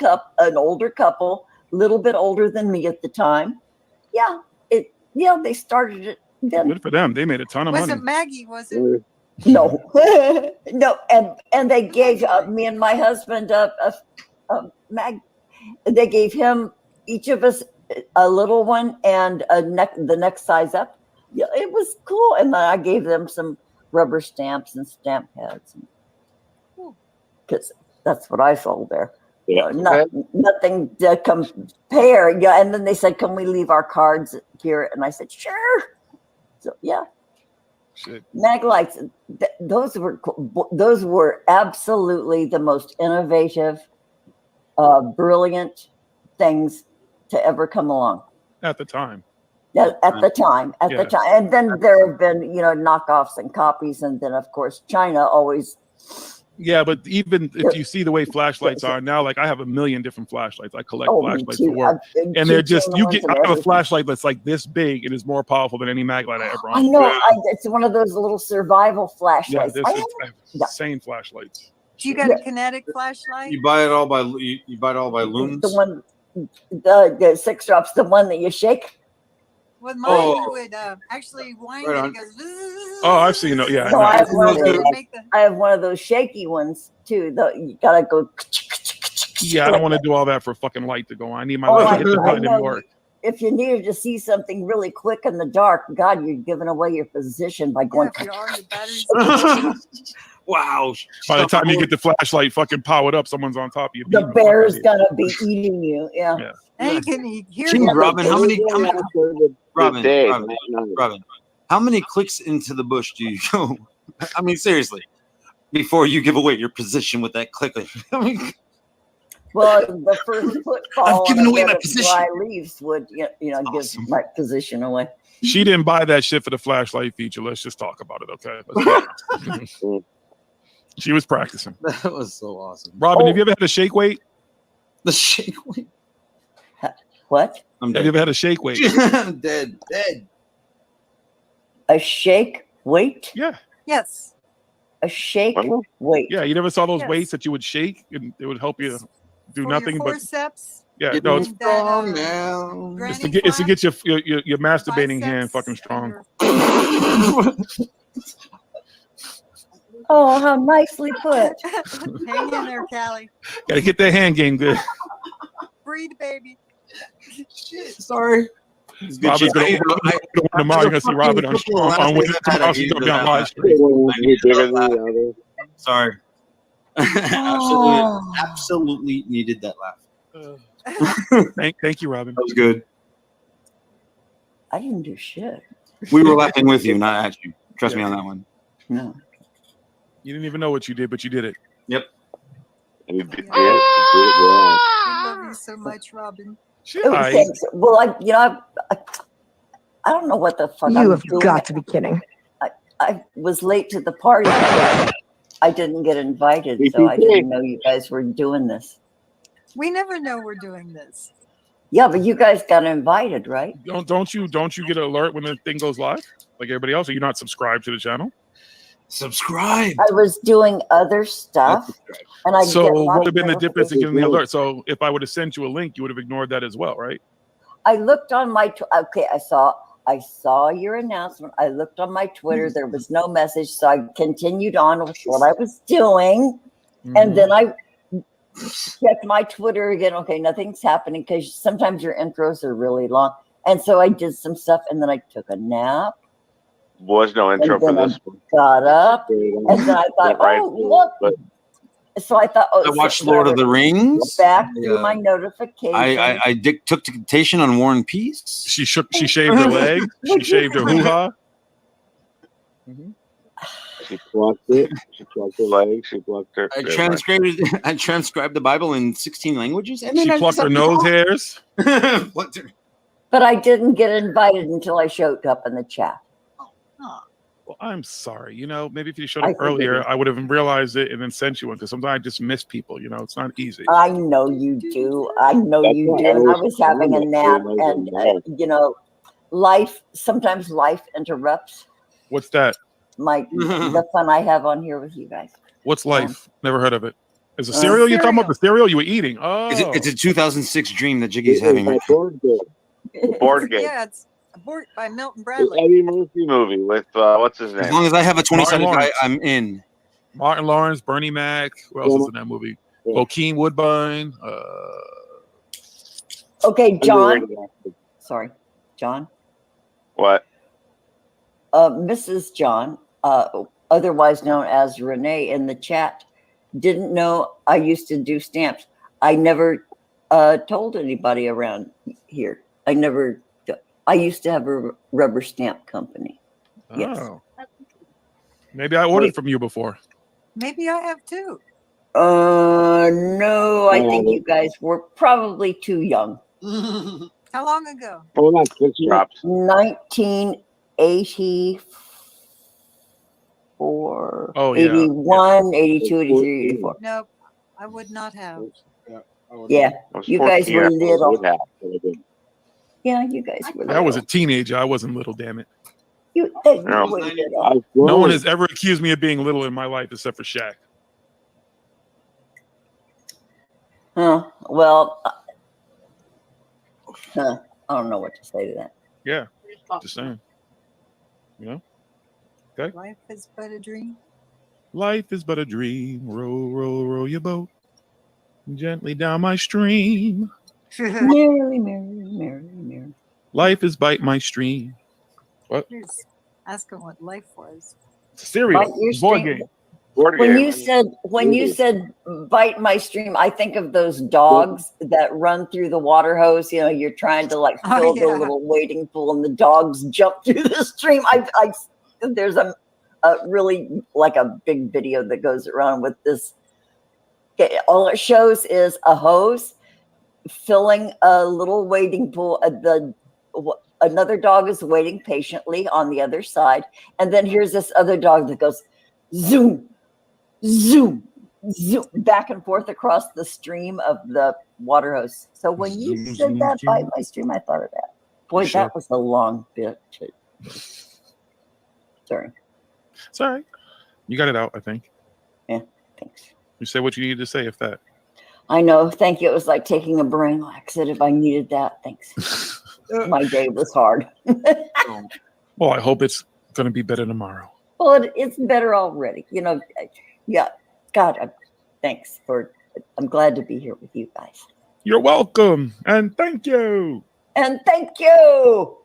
couple, a little bit older than me at the time. Yeah, they started it then. Good for them. They made a ton of Was money. it Maggie? Was it? No, no, and they gave me and my husband a mag. They gave him each of us a little one and the next size up. Yeah, it was cool. And then I gave them some rubber stamps and stamp pads, because that's what I sold there. Yeah. Nothing to compare. Yeah, and then they said, "Can we leave our cards here?" And I said, "Sure." So yeah. Shit. Mag lights, those were absolutely the most innovative, brilliant things to ever come along At the time. at the time. Yes. And then there have been, knockoffs and copies, and then of course China always. Yeah, but even if you see the way flashlights are now, like I have a million different flashlights. I collect Me flashlights too. for work. I've- And they're two just China ones and I have a everything. flashlight that's like this big and is more powerful than any mag light I ever I owned. know. It's one of those little survival Yeah, flashlights. this I is have- I have Yeah. insane flashlights. You got a kinetic flashlight? You buy it all by you buy it all by looms. the one, the 6 drops, the one that you shake. With mine, Oh. you would actually wind Right it. on. It goes. Zzz. Oh, I've seen it. Yeah, I No, know. I have one of And those. you make the- I have one of those shaky ones too. You gotta go. Yeah, I don't want to do all that for a fucking light to go on. I need my Oh, light to hit the I button and know. work. If you needed to see something really quick in the dark, God, you're giving away your position by Yeah, going. if you are, your batteries. Wow. By the time you get the flashlight fucking powered up, someone's on top of you. The bear's gonna be eating you. Yeah. Yeah. And you can hear Jeez, it. Robin, how many Robin, Day, Robin, Robin, how many clicks into the bush do you go? I mean, seriously, before you give away your position with that click. I mean, Well, the first footfall I've given on a away bed my of position. dry leaves would, give awesome. my position away. She didn't buy that shit for the flashlight feature. Let's just talk about it, okay? Let's She was practicing. That was so awesome. Robin, have you ever had a shake weight? The shake weight. What? I'm Have you dead. ever had a shake weight? I'm dead. A shake weight? Yeah. Yes. A shake Well, weight. Yeah. You never saw those Yes. weights that you would shake and it would help you do For nothing your but forceps. yeah. Getting No, it's, strong now. it's to get your masturbating hand biceps fucking strong. Oh, how nicely put. Hang in there, Callie. Gotta get that hand game good. Breathe, baby. Shit, sorry. It's good Robin's shit. tomorrow. You're gonna see Robin on Wednesday. Tomorrow she's gonna be on live stream. Sorry. Absolutely needed that laugh. Thank you, Robin. That was good. I didn't do shit. We were laughing with you, not at you. Trust me on that one. No. You didn't even know what you did, but you did it. Yep. You did it. I love you so much, Robin. Thanks. Well, I don't know what the fuck You I'm have doing. got to be kidding. I was late to the party. I didn't get invited, so I didn't know you guys were doing this. We never know we're doing this. Yeah, but you guys got invited, right? Don't you get an alert when the thing goes live like everybody else? Are you not subscribed to the channel? Subscribe. I was doing other stuff, and I So get what lots would have been the of difference in getting the notifications. alert? So if I would have sent you a link, you would have ignored that as well, right? I looked on my okay. I saw your announcement. I looked on my Twitter. There was no message, so I continued on with what I was doing, and then I checked my Twitter again. Okay, nothing's happening because sometimes your intros are really long, and so I did some stuff, and then I took a nap. Was no intro And for then this one. Got up, and then I thought, Right. oh look. But So I thought, oh, I watched Lord of the Rings. Back through Yeah. my notifications. I took dictation on War and Peace. She shaved her leg. She shaved her hoo-ha. she plucked it. She plucked her leg. She plucked her. I transcribed the Bible in 16 languages. And then She I plucked just- her nose hairs. What? But I didn't get invited until I showed up in the chat. Well, I'm sorry. You know, maybe if you showed up I forgive earlier, you. I would have realized it and then sent you one. Because sometimes I just miss people. You know, it's not easy. I know you do. I know you do. And I was having a nap, and sometimes life interrupts What's that? the fun I have on here with you guys. What's life? Never heard of it. Is a cereal you're talking about? The cereal you were eating? Oh, It's a 2006 dream that Jiggy's having. Right now. Board game. Yeah, it's Abort by Milton The Bradley. Eddie Murphy movie with what's his As name? long as I have a 20-sided Martin die, Lawrence. I'm in. Martin Lawrence, Bernie Mac. Who else is in that movie? Joaquin Woodbine. Okay, John. Sorry, John. What? Mrs. John, otherwise known as Renee in the chat, didn't know I used to do stamps. I never told anybody around here. I used to have a rubber stamp company. Yes. Oh. Maybe I ordered from you before. Maybe I have too. No, I think you guys were probably too young. How long ago? Hold on, six drops. 1984, Oh, yeah. 81, 82, 83, 84. Nope, I would not have. Yeah, I was you guys 14, were I would little. have. Yeah, you guys were little. I was a teenager. I wasn't little, damn it. You No. were little. No one has ever accused me of being little in my life except for Shaq. Well, I don't know what to say to that. Yeah, just saying. You know? Okay. Life is but a dream. Life is but a dream. Row, row, row your boat gently down my stream. Merrily, merrily, merrily, merrily. Life is bite my stream. What? Here's asking what life was. It's a cereal. Bite your Board stream. game. Board When game. you said bite my stream, I think of those dogs that run through the water hose. You know, you're trying to like Oh, fill yeah. the little wading pool, and the dogs jump through the stream. There's a really like a big video that goes around with this. Okay, all it shows is a hose filling a little wading pool. Another dog is waiting patiently on the other side, and then here's this other dog that goes zoom, zoom, zoom, back and forth across the stream of the water hose. So when you Zoom, said zoom, that by zoom. my stream, I thought of that. Boy, Sure. that was a long bit. Sorry. It's all right. You got it out, I think. Yeah, thanks. You said what you needed to say, if that. I know. Thank you. It was like taking a brain laxative. I needed that. Thanks. My day was hard. Well, I hope it's going to be better tomorrow. Well, it's better already. You know, yeah. God, thanks for. I'm glad to be here with you guys. You're welcome. And thank you. And thank you.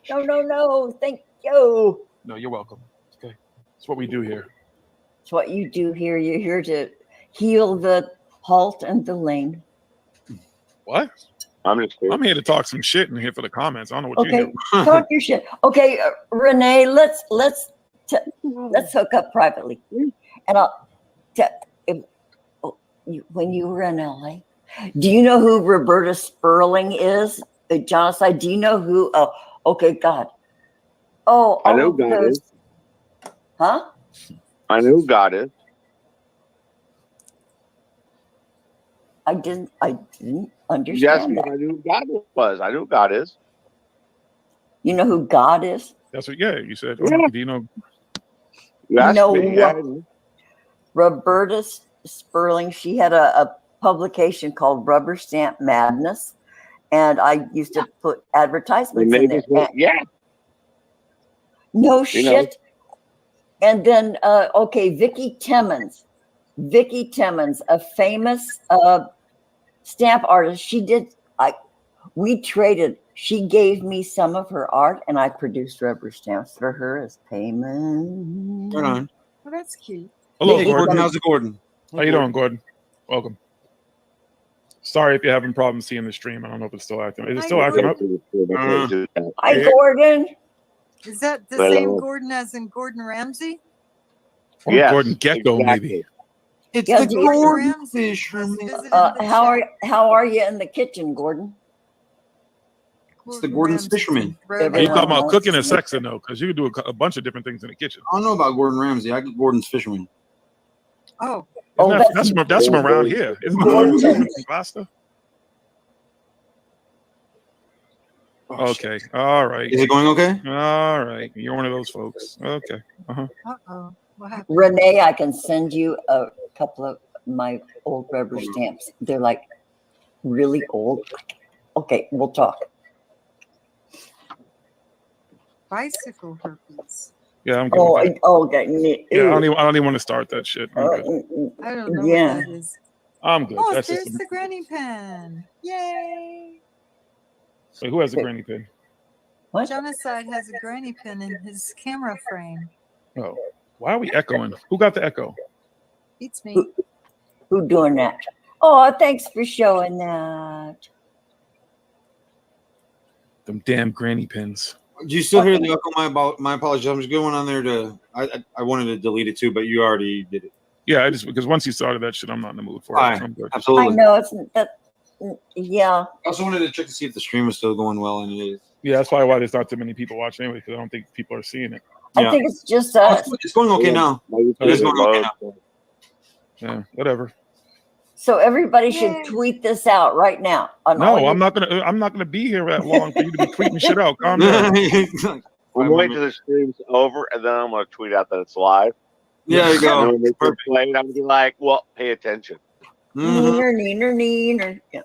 No. Thank you. No, you're welcome. Okay. It's what we do here. It's what you do here. You're here to heal the halt and the lame. What? I'm just kidding. I'm here to talk some shit and here for the comments. I don't know what you Okay, do. talk your shit. Okay, Renee, let's hook up privately, and I'll. When you were in LA, do you know who Roberta Sperling is? Genocide. Do you know who? Oh, okay, God. Oh, I know God is. Huh? I know who God is. I didn't You asked understand me if that. I knew who God was. I know who God is. You know who God is? That's what, yeah, you said. Yeah. Do you know? You asked know me. what? Yeah. Roberta Sperling, she had a publication called Rubber Stamp Madness, and I used to put The advertisements in there. neighbors went, yeah. No You shit. And then, okay, Vicki Timmons, a famous stamp artist. We traded. She gave me some of her art, and I produced rubber stamps for her as payment. Right on. Well, that's cute. Hello, Hey, Gordon. How's it, Gordon? How you doing, Gordon? Welcome. Sorry if you're having problems seeing the stream. I don't know if it's still active. Is it still acting up? Hi, Yeah. Gordon. Is that the Hello. same Gordon as in Gordon Ramsay? Or Yes, Gordon Gecko, exactly. maybe. It's Yeah, the do you- Gordon Ramsay Fisherman. was visiting the How are you in the kitchen, Gordon? It's the Gordon's Ramsay Fisherman. wrote Are you Everyone talking about wants cooking to or see it. sexing, though? Because you can do a bunch of different things in the kitchen. I don't know about Gordon Ramsay. I get Gordon's Fisherman. Oh, Oh, Isn't that's from around here. Isn't Gordon. it from Gloucester? Okay. All right. Is it going okay? All right. You're one of those folks. Okay. uh-oh. What happened? Renee, I can send you a couple of my old rubber stamps. They're like really old. Okay, we'll talk. Bicycle herpes. Yeah, I'm good. Okay. Yeah, I don't even want to start that shit. I'm good. I don't know Yeah. what that is. I'm good. Oh, That's there's just the granny pen. Yay! Wait, who has a granny pin? What? Genocide has a granny pen in his camera frame. Oh, why are we echoing? Who got the echo? Beats me. Who doing that? Oh, thanks for showing that. Them damn granny pins. Do you still hear the echo? My apologies. I'm just going on there to. I wanted to delete it too, but you already did it. Yeah, because once you started that shit, I'm not in the mood for it. Fine. So I'm good. I Absolutely. know it's that. Yeah. I also wanted to check to see if the stream is still going well, and it is. Yeah, that's probably why there's not too many people watching anyway, because I don't think people are seeing it. I think it's just Oh, us. it's going okay now. It's going okay now. Yeah, whatever. So everybody should tweet this out right now. On all No, your- I'm not gonna be here that long for you to be tweeting shit out. Calm down. I'm waiting till the stream's over, and then I'm going to tweet out that it's live. Yeah, there you And go. when they start playing, I'm going to be like, well, pay attention. Mhm. Neener. Yeah.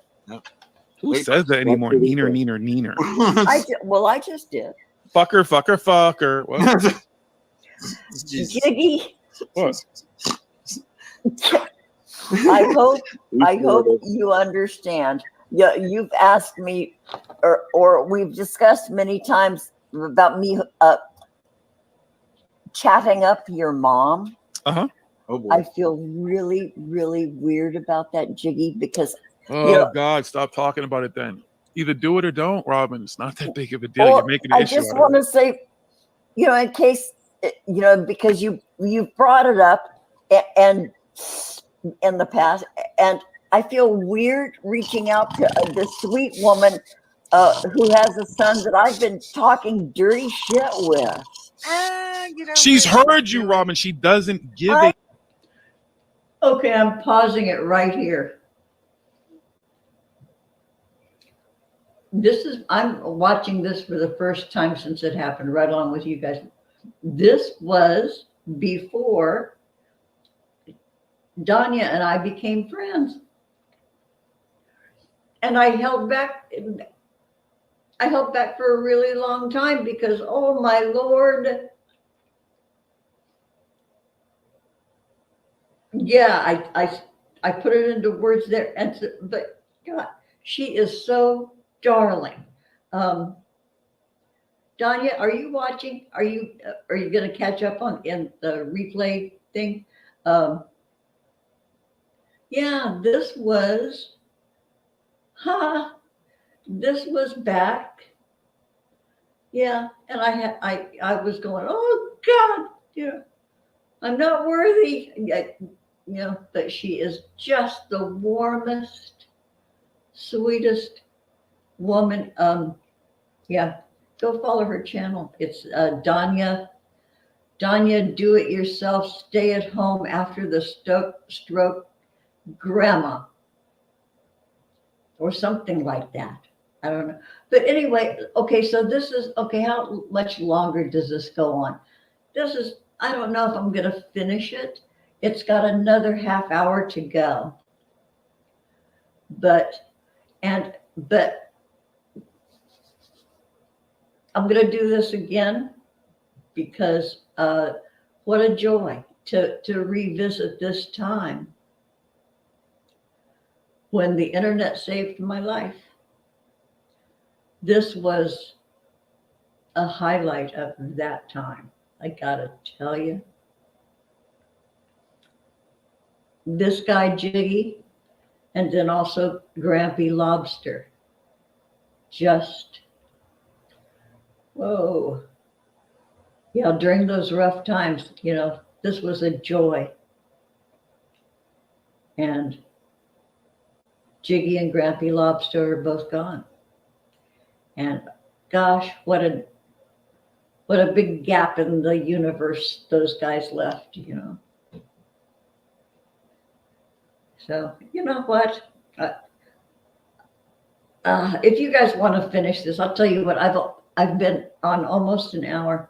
Who Wait, says that anymore? what did he Neener. I just did. Fucker. What? Jesus. Jiggy, What? I hope you understand. Yeah, you've asked me, or we've discussed many times about me chatting up your mom. Uh-huh. Oh boy. I feel really, really weird about that, Jiggy, because Oh Yeah. God, stop talking about it then. Either do it or don't, Robin. It's not that big of a deal. well, You're making an I issue just out want of to say, in case, because you brought it up and in the past, and I feel weird reaching out to this sweet woman who has a son that I've been talking dirty shit with. Get over She's it. heard you, Do it. Robin. She doesn't give I- a. Okay, I'm pausing it right here. I'm watching this for the first time since it happened, right along with you guys. This was before Danya and I became friends. And I held back for a really long time because, oh my Lord. Yeah, I put it into words there. But God, she is so darling. Danya, are you watching? Are you going to catch up in the replay thing? Yeah, this was back. Yeah, and I was going, oh God, I'm not worthy. But she is just the warmest, sweetest woman. Yeah, go follow her channel. It's Danya Do It Yourself, Stay at Home After the Stroke Grandma, or something like that. I don't know. But anyway, okay, so this is, okay, how much longer does this go on? I don't know if I'm going to finish it. It's got another half hour to go. But I'm going to do this again because what a joy to revisit this time when the internet saved my life. This was a highlight of that time. I gotta tell you. This guy, Jiggy, and then also Grampy Lobster. Just, whoa. Yeah, during those rough times, this was a joy. And Jiggy and Grampy Lobster are both gone. And gosh, what a big gap in the universe those guys left, So, you know what? If you guys want to finish this, I'll tell you what, I've been on almost an hour.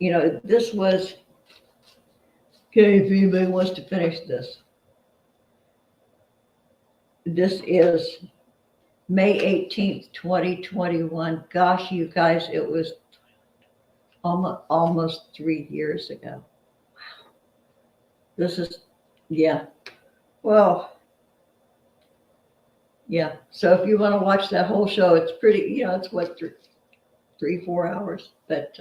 This was, okay, if anybody wants to finish this. This is May 18th, 2021. Gosh, you guys, it was almost 3 years ago. Wow. This is, yeah. Well, yeah. So if you want to watch that whole show, it's pretty, it's what, 3-4 hours. But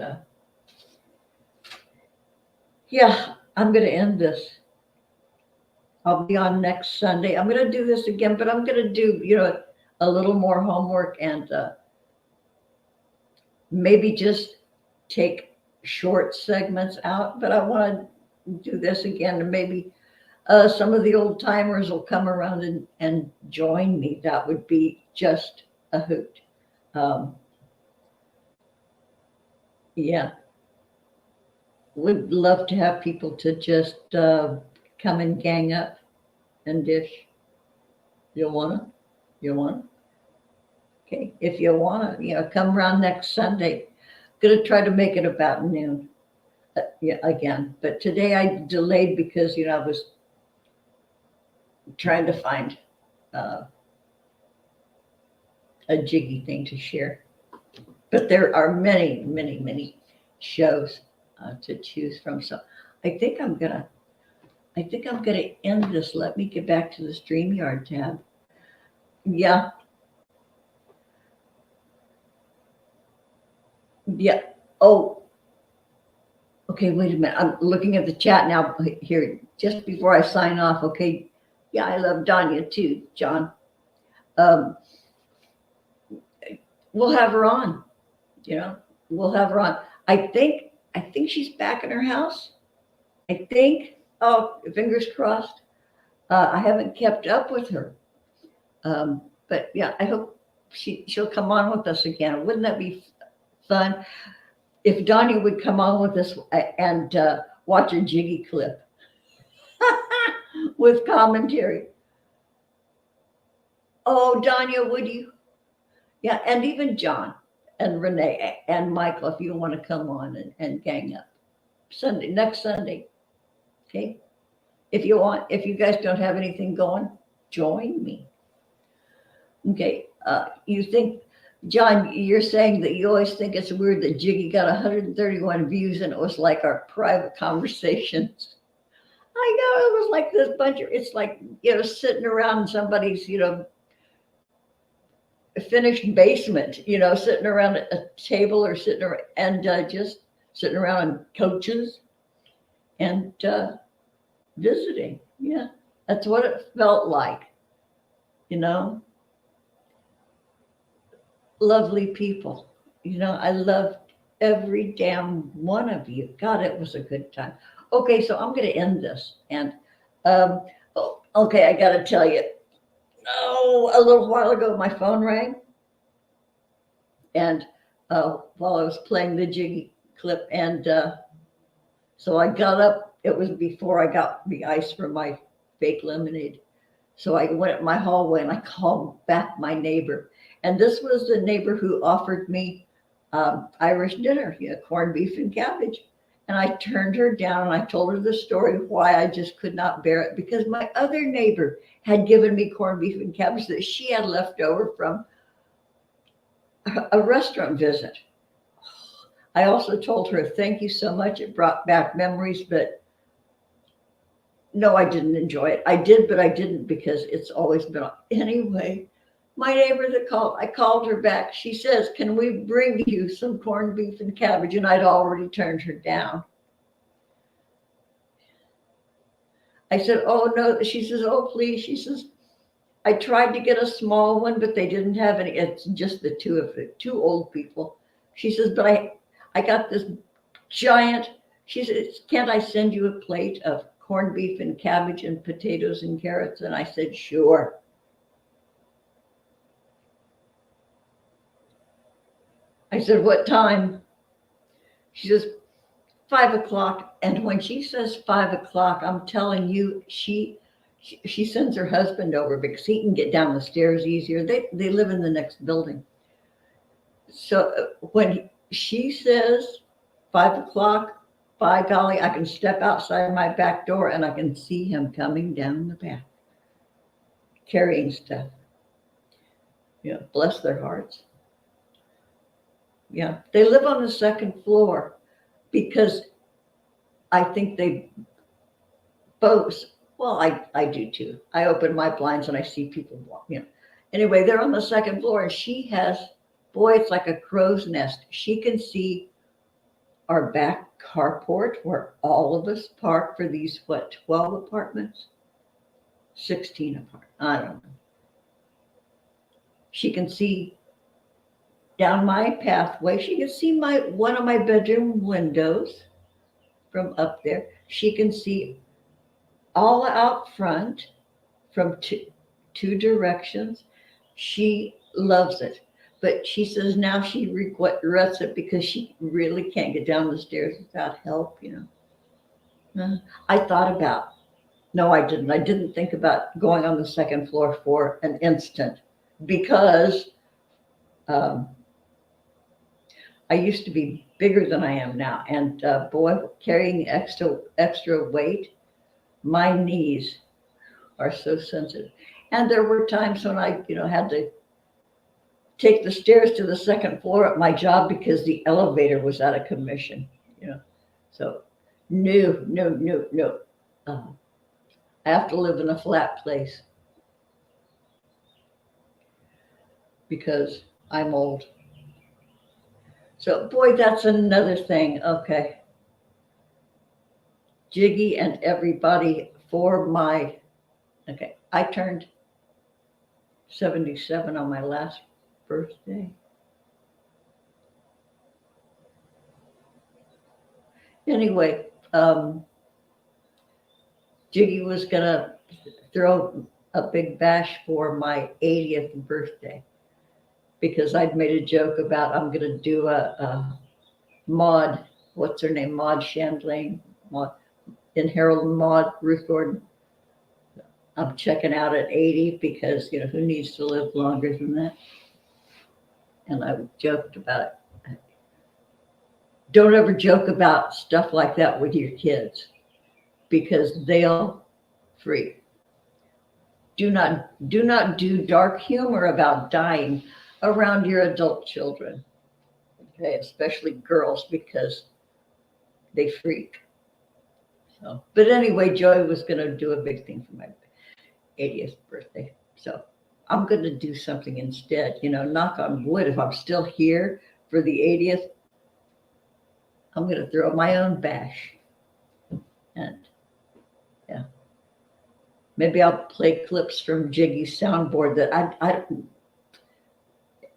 yeah, I'm going to end this. I'll be on next Sunday. I'm going to do this again, but I'm going to do, a little more homework and maybe just take short segments out. But I want to do this again, and maybe some of the old timers will come around and join me. That would be just a hoot. Yeah. Would love to have people to just come and gang up and dish. You wanna? Okay, if you wanna, come around next Sunday. Gonna try to make it about noon. Yeah, again. But today I delayed because I was trying to find a Jiggy thing to share. But there are many, many, many shows to choose from. So I think I'm gonna end this. Let me get back to the StreamYard tab. Yeah. Yeah. Oh. Okay, wait a minute. I'm looking at the chat now here just before I sign off. Okay. Yeah, I love Danya too, John. We'll have her on. We'll have her on. I think she's back in her house. I think. Oh, fingers crossed. I haven't kept up with her. But yeah, I hope she'll come on with us again. Wouldn't that be fun. If Donnie would come on with us and watch a Jiggy clip with commentary. Oh, Danya, would you? Yeah, and even John and Renee and Michael, if you want to come on and gang up. Next Sunday. Okay. If you guys don't have anything going, join me. Okay. You think, John, you're saying that you always think it's weird that Jiggy got 131 views and it was like our private conversations. I know, it was like this bunch of, it's like, sitting around somebody's, finished basement, sitting around a table or sitting around and just sitting around on couches and visiting. Yeah, that's what it felt like, Lovely people. I loved every damn one of you. God, it was a good time. Okay, so I'm going to end this. And, okay, I got to tell you, a little while ago, my phone rang. And while I was playing the Jiggy clip, and so I got up. It was before I got the ice for my fake lemonade. So I went up my hallway and I called back my neighbor. And this was the neighbor who offered me Irish dinner, corned beef and cabbage. And I turned her down and I told her the story of why I just could not bear it, because my other neighbor had given me corned beef and cabbage that she had left over from a restaurant visit. I also told her, thank you so much. It brought back memories, but no, I didn't enjoy it. I did, but I didn't, because it's always been on. Anyway, my neighbor I called her back. She says, can we bring you some corned beef and cabbage? And I'd already turned her down. I said, oh, no. She says, oh, please. She says, I tried to get a small one, but they didn't have any. It's just the two old people. She says, but I got this giant. She says, can't I send you a plate of corned beef and cabbage and potatoes and carrots? And I said, sure. I said, what time? She says, 5 o'clock. And when she says 5 o'clock, I'm telling you, she sends her husband over because he can get down the stairs easier. They live in the next building. So when she says 5 o'clock, by golly, I can step outside my back door and I can see him coming down the back, carrying stuff. Bless their hearts. Yeah, they live on the second floor because I think they both. Well, I do too. I open my blinds and I see people walk. Anyway, they're on the second floor and she has, boy, it's like a crow's nest. She can see our back carport where all of us park for these, 12 apartments? 16 apartments. I don't know. She can see down my pathway. She can see one of my bedroom windows from up there. She can see all out front from two directions. She loves it. But she says now she regrets it because she really can't get down the stairs without help, I thought about, no, I didn't. I didn't think about going on the second floor for an instant because I used to be bigger than I am now. And boy, carrying extra weight, my knees are so sensitive. And there were times when I, had to take the stairs to the second floor at my job because the elevator was out of commission, So no. I have to live in a flat place because I'm old. So boy, that's another thing. Okay. Jiggy and everybody I turned 77 on my last birthday. Anyway, Jiggy was gonna throw a big bash for my 80th birthday. because I'd made a joke about I'm going to do a Maud, what's her name, Maud Chandlane, Maud, in Harold and Maude, Ruth Gordon. I'm checking out at 80 because, who needs to live longer than that? And I joked about it. Don't ever joke about stuff like that with your kids because they'll freak. Do not do dark humor about dying around your adult children, okay, especially girls, because they freak. So, but anyway, Joy was going to do a big thing for my 80th birthday. So I'm going to do something instead, knock on wood. If I'm still here for the 80th, I'm going to throw my own bash. And yeah, maybe I'll play clips from Jiggy's soundboard that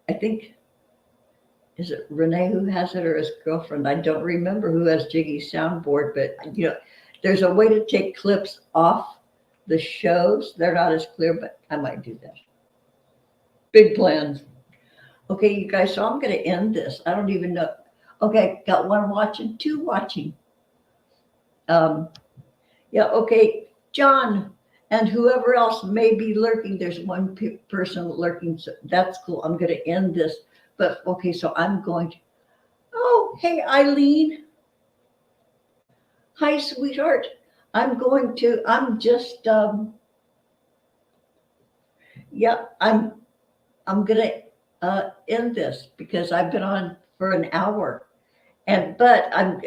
I think, is it Renee who has it or his girlfriend? I don't remember who has Jiggy's soundboard, but there's a way to take clips off the shows. They're not as clear, but I might do that. Big plans. Okay, you guys, so I'm going to end this. I don't even know. Okay, got one watching, two watching. Yeah, okay, John and whoever else may be lurking. There's one person lurking. So that's cool. I'm going to end this. But okay, so I'm going to. Oh, hey, Eileen. Hi, sweetheart. I'm just, yeah, I'm going to end this because I've been on for an hour. But I'm,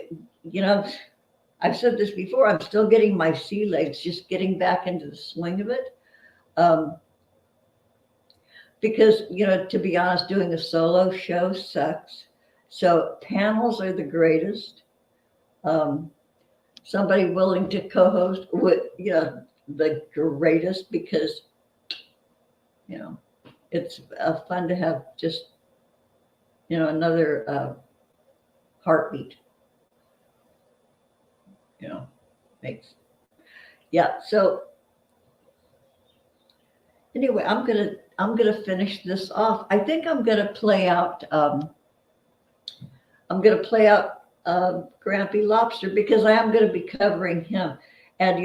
I've said this before, I'm still getting my sea legs, just getting back into the swing of it. Because, to be honest, doing a solo show sucks. So panels are the greatest. Somebody willing to co-host with, the greatest, because, it's fun to have just, another heartbeat. Makes, yeah. So anyway, I'm gonna finish this off. I think I'm gonna play out. Grampy Lobster because I am going to be covering him, and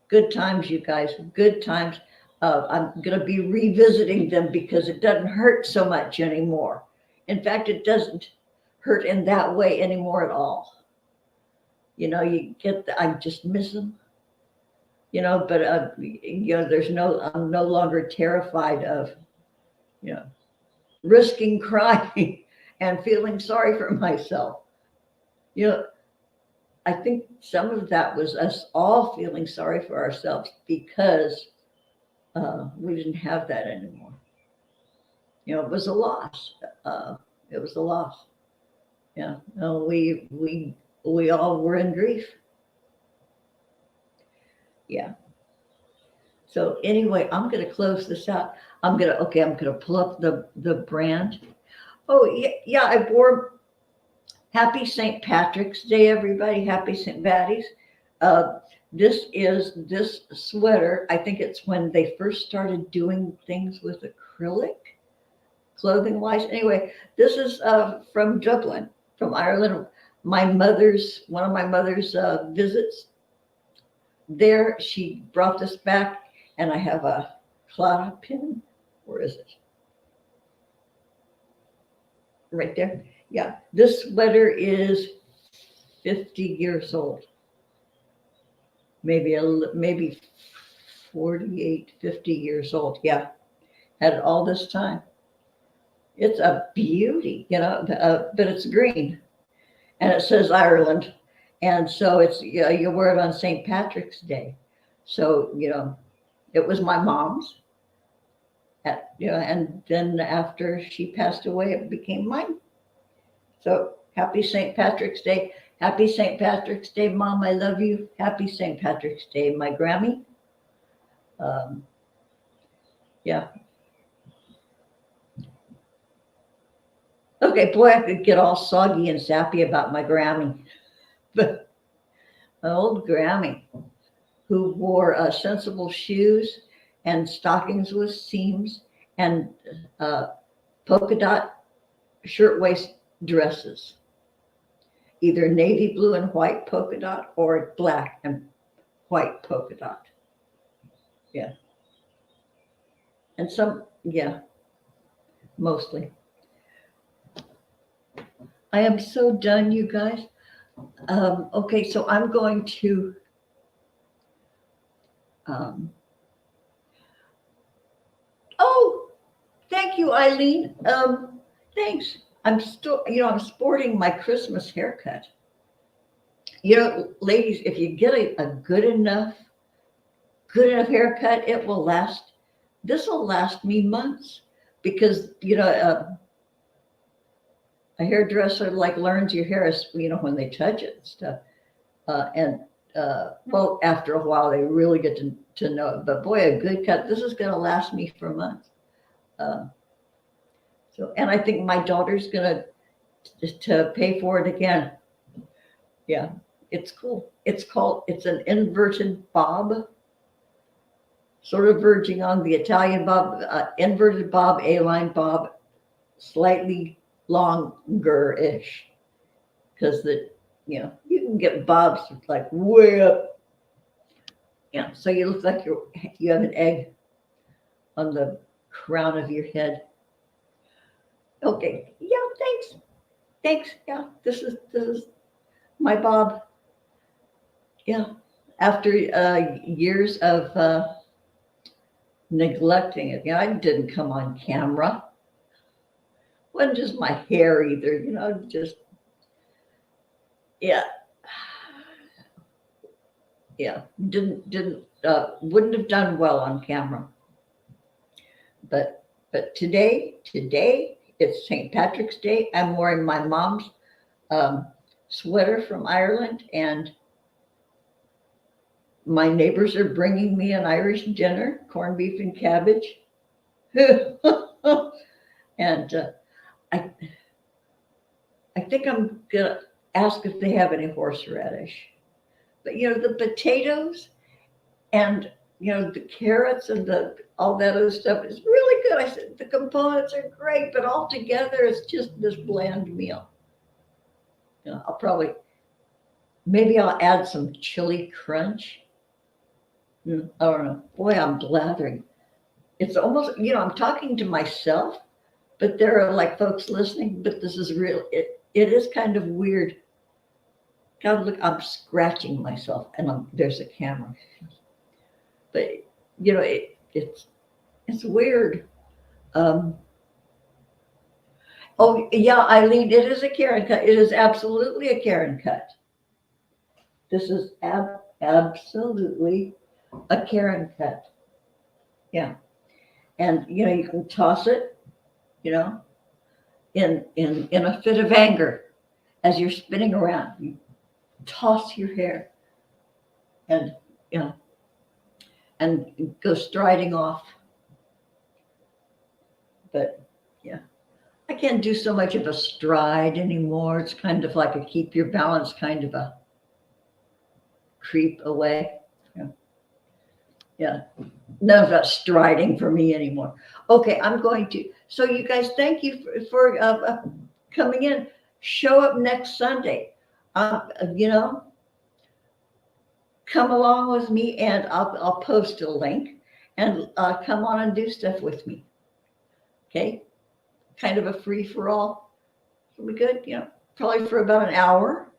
good times, you guys, good times. I'm going to be revisiting them because it doesn't hurt so much anymore. In fact, it doesn't hurt in that way anymore at all. You get I just miss them. But I'm no longer terrified of, risking crying and feeling sorry for myself. I think some of that was us all feeling sorry for ourselves because we didn't have that anymore. It was a loss. It was a loss. Yeah. No, we all were in grief. Yeah. So anyway, I'm going to close this out. I'm going to pull up the brand. Oh, yeah, I wore Happy St. Patrick's Day, everybody. Happy St. Patty's. This sweater, I think it's when they first started doing things with acrylic, clothing wise. Anyway, this is from Dublin, from Ireland. One of my mother's visits there, she brought this back. And I have a Clara pin. Where is it? Right there. Yeah. This sweater is 50 years old. Maybe 48, 50 years old. Yeah. Had it all this time. It's a beauty, but it's green. And it says Ireland. And so it's, you wear it on St. Patrick's Day. So, it was my mom's, and then after she passed away, it became mine. So happy St. Patrick's Day. Happy St. Patrick's Day, Mom, I love you. Happy St. Patrick's Day, my Grammy. Yeah. Okay, boy, I could get all soggy and sappy about my Grammy. But my old Grammy, who wore sensible shoes and stockings with seams and polka dot shirtwaist dresses, either navy blue and white polka dot or black and white polka dot. Yeah. And some, yeah, mostly. I am so done, you guys. Okay, so I'm going to oh, thank you, Eileen. Thanks. I'm still, I'm sporting my Christmas haircut. Ladies, if you get a good enough haircut, it will last. This will last me months because, a hairdresser learns your hair, when they touch it and stuff. Well, after a while, they really get to know it. But boy, a good cut, this is going to last me for months. And I think my daughter's going to pay for it again. Yeah, it's cool. It's an inverted bob, sort of verging on the Italian bob, inverted bob, A-line bob, slightly longer-ish. Because you can get bobs way up. Yeah, so you look like you have an egg on the crown of your head. Okay, yeah, thanks. Yeah, this is my bob. Yeah, after years of neglecting it, I didn't come on camera. Wasn't just my hair either, just yeah, wouldn't have done well on camera. But today it's St. Patrick's Day. I'm wearing my mom's sweater from Ireland, and my neighbors are bringing me an Irish dinner, corned beef and cabbage. And I think I'm gonna ask if they have any horseradish. But the potatoes and the carrots and all that other stuff is really good. I said the components are great, but all together it's just this bland meal. Maybe I'll add some chili crunch. I don't know. Boy, I'm blathering. It's almost, I'm talking to myself, but there are folks listening, but this is real. It is kind of weird. God, look, I'm scratching myself and there's a camera. But, it's weird. Oh, yeah, Eileen, it is a Karen cut. It is absolutely a Karen cut. This is absolutely a Karen cut. Yeah. And, you can toss it, in a fit of anger as you're spinning around. You toss your hair and, and go striding off. But yeah, I can't do so much of a stride anymore. It's kind of like a keep your balance kind of a creep away. Yeah. None of that striding for me anymore. Okay, I'm going to. So you guys, thank you for coming in. Show up next Sunday. Come along with me, and I'll post a link, and come on and do stuff with me. Okay, kind of a free for all. It'll be good. Probably for about an hour,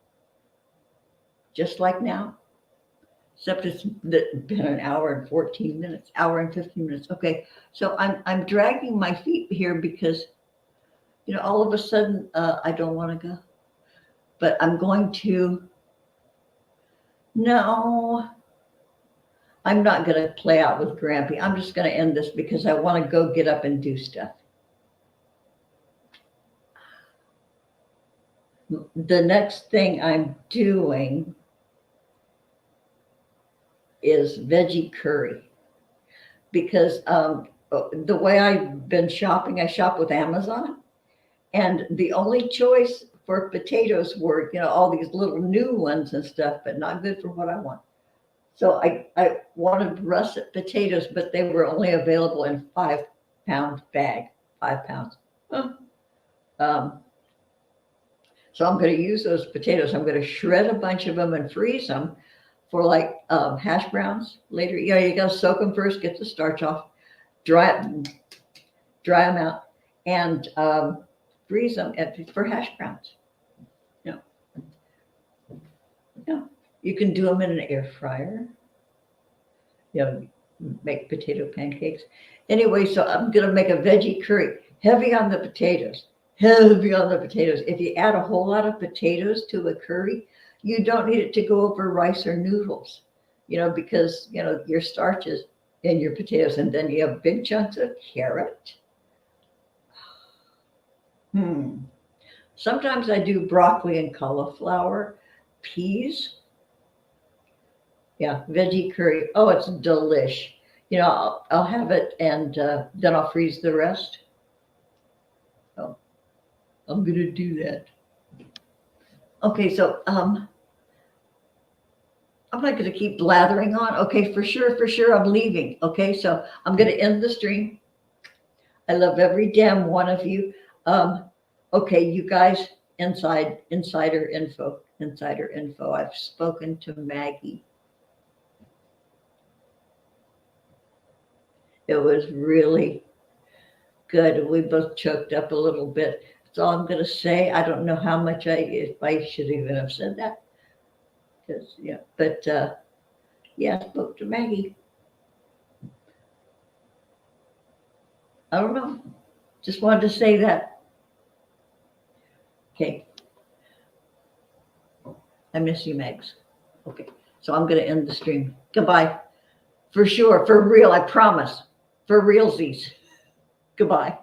just like now. Except it's been an hour and 14 minutes, hour and 15 minutes. Okay, so I'm dragging my feet here because, all of a sudden I don't want to go, but I'm going to. No, I'm not going to play out with Grampy. I'm just going to end this because I want to go get up and do stuff. The next thing I'm doing is veggie curry, because the way I've been shopping, I shop with Amazon, and the only choice for potatoes were, all these little new ones and stuff, but not good for what I want. So I wanted russet potatoes, but they were only available in 5-pound bag, 5 pounds. So I'm going to use those potatoes. I'm going to shred a bunch of them and freeze them for like hash browns later. You know, you got to soak them first, get the starch off, dry them out, and freeze them for hash browns. You can do them in an air fryer. You know, make potato pancakes. Anyway, so I'm going to make a veggie curry, heavy on the potatoes. Heavy on the potatoes. If you add a whole lot of potatoes to a curry, you don't need it to go over rice or noodles, you know, because, you know, your starches in your potatoes, and then you have big chunks of carrot. Sometimes I do broccoli and cauliflower, peas. Yeah, veggie curry. Oh, it's delish. You know, I'll have it, and then I'll freeze the rest. Oh, I'm gonna do that. Okay, so I'm not gonna keep blathering on. Okay, for sure, I'm leaving. Okay, so I'm gonna end the stream. I love every damn one of you. Okay, you guys, insider info. I've spoken to Maggie. It was really good. We both choked up a little bit. That's all I'm going to say. I don't know how much if I should even have said that. Because, yeah, but yeah, I spoke to Maggie. I don't know. Just wanted to say that. Okay. I miss you, Megs. Okay. So I'm going to end the stream. Goodbye. For sure. For real. I promise. For realsies. Goodbye.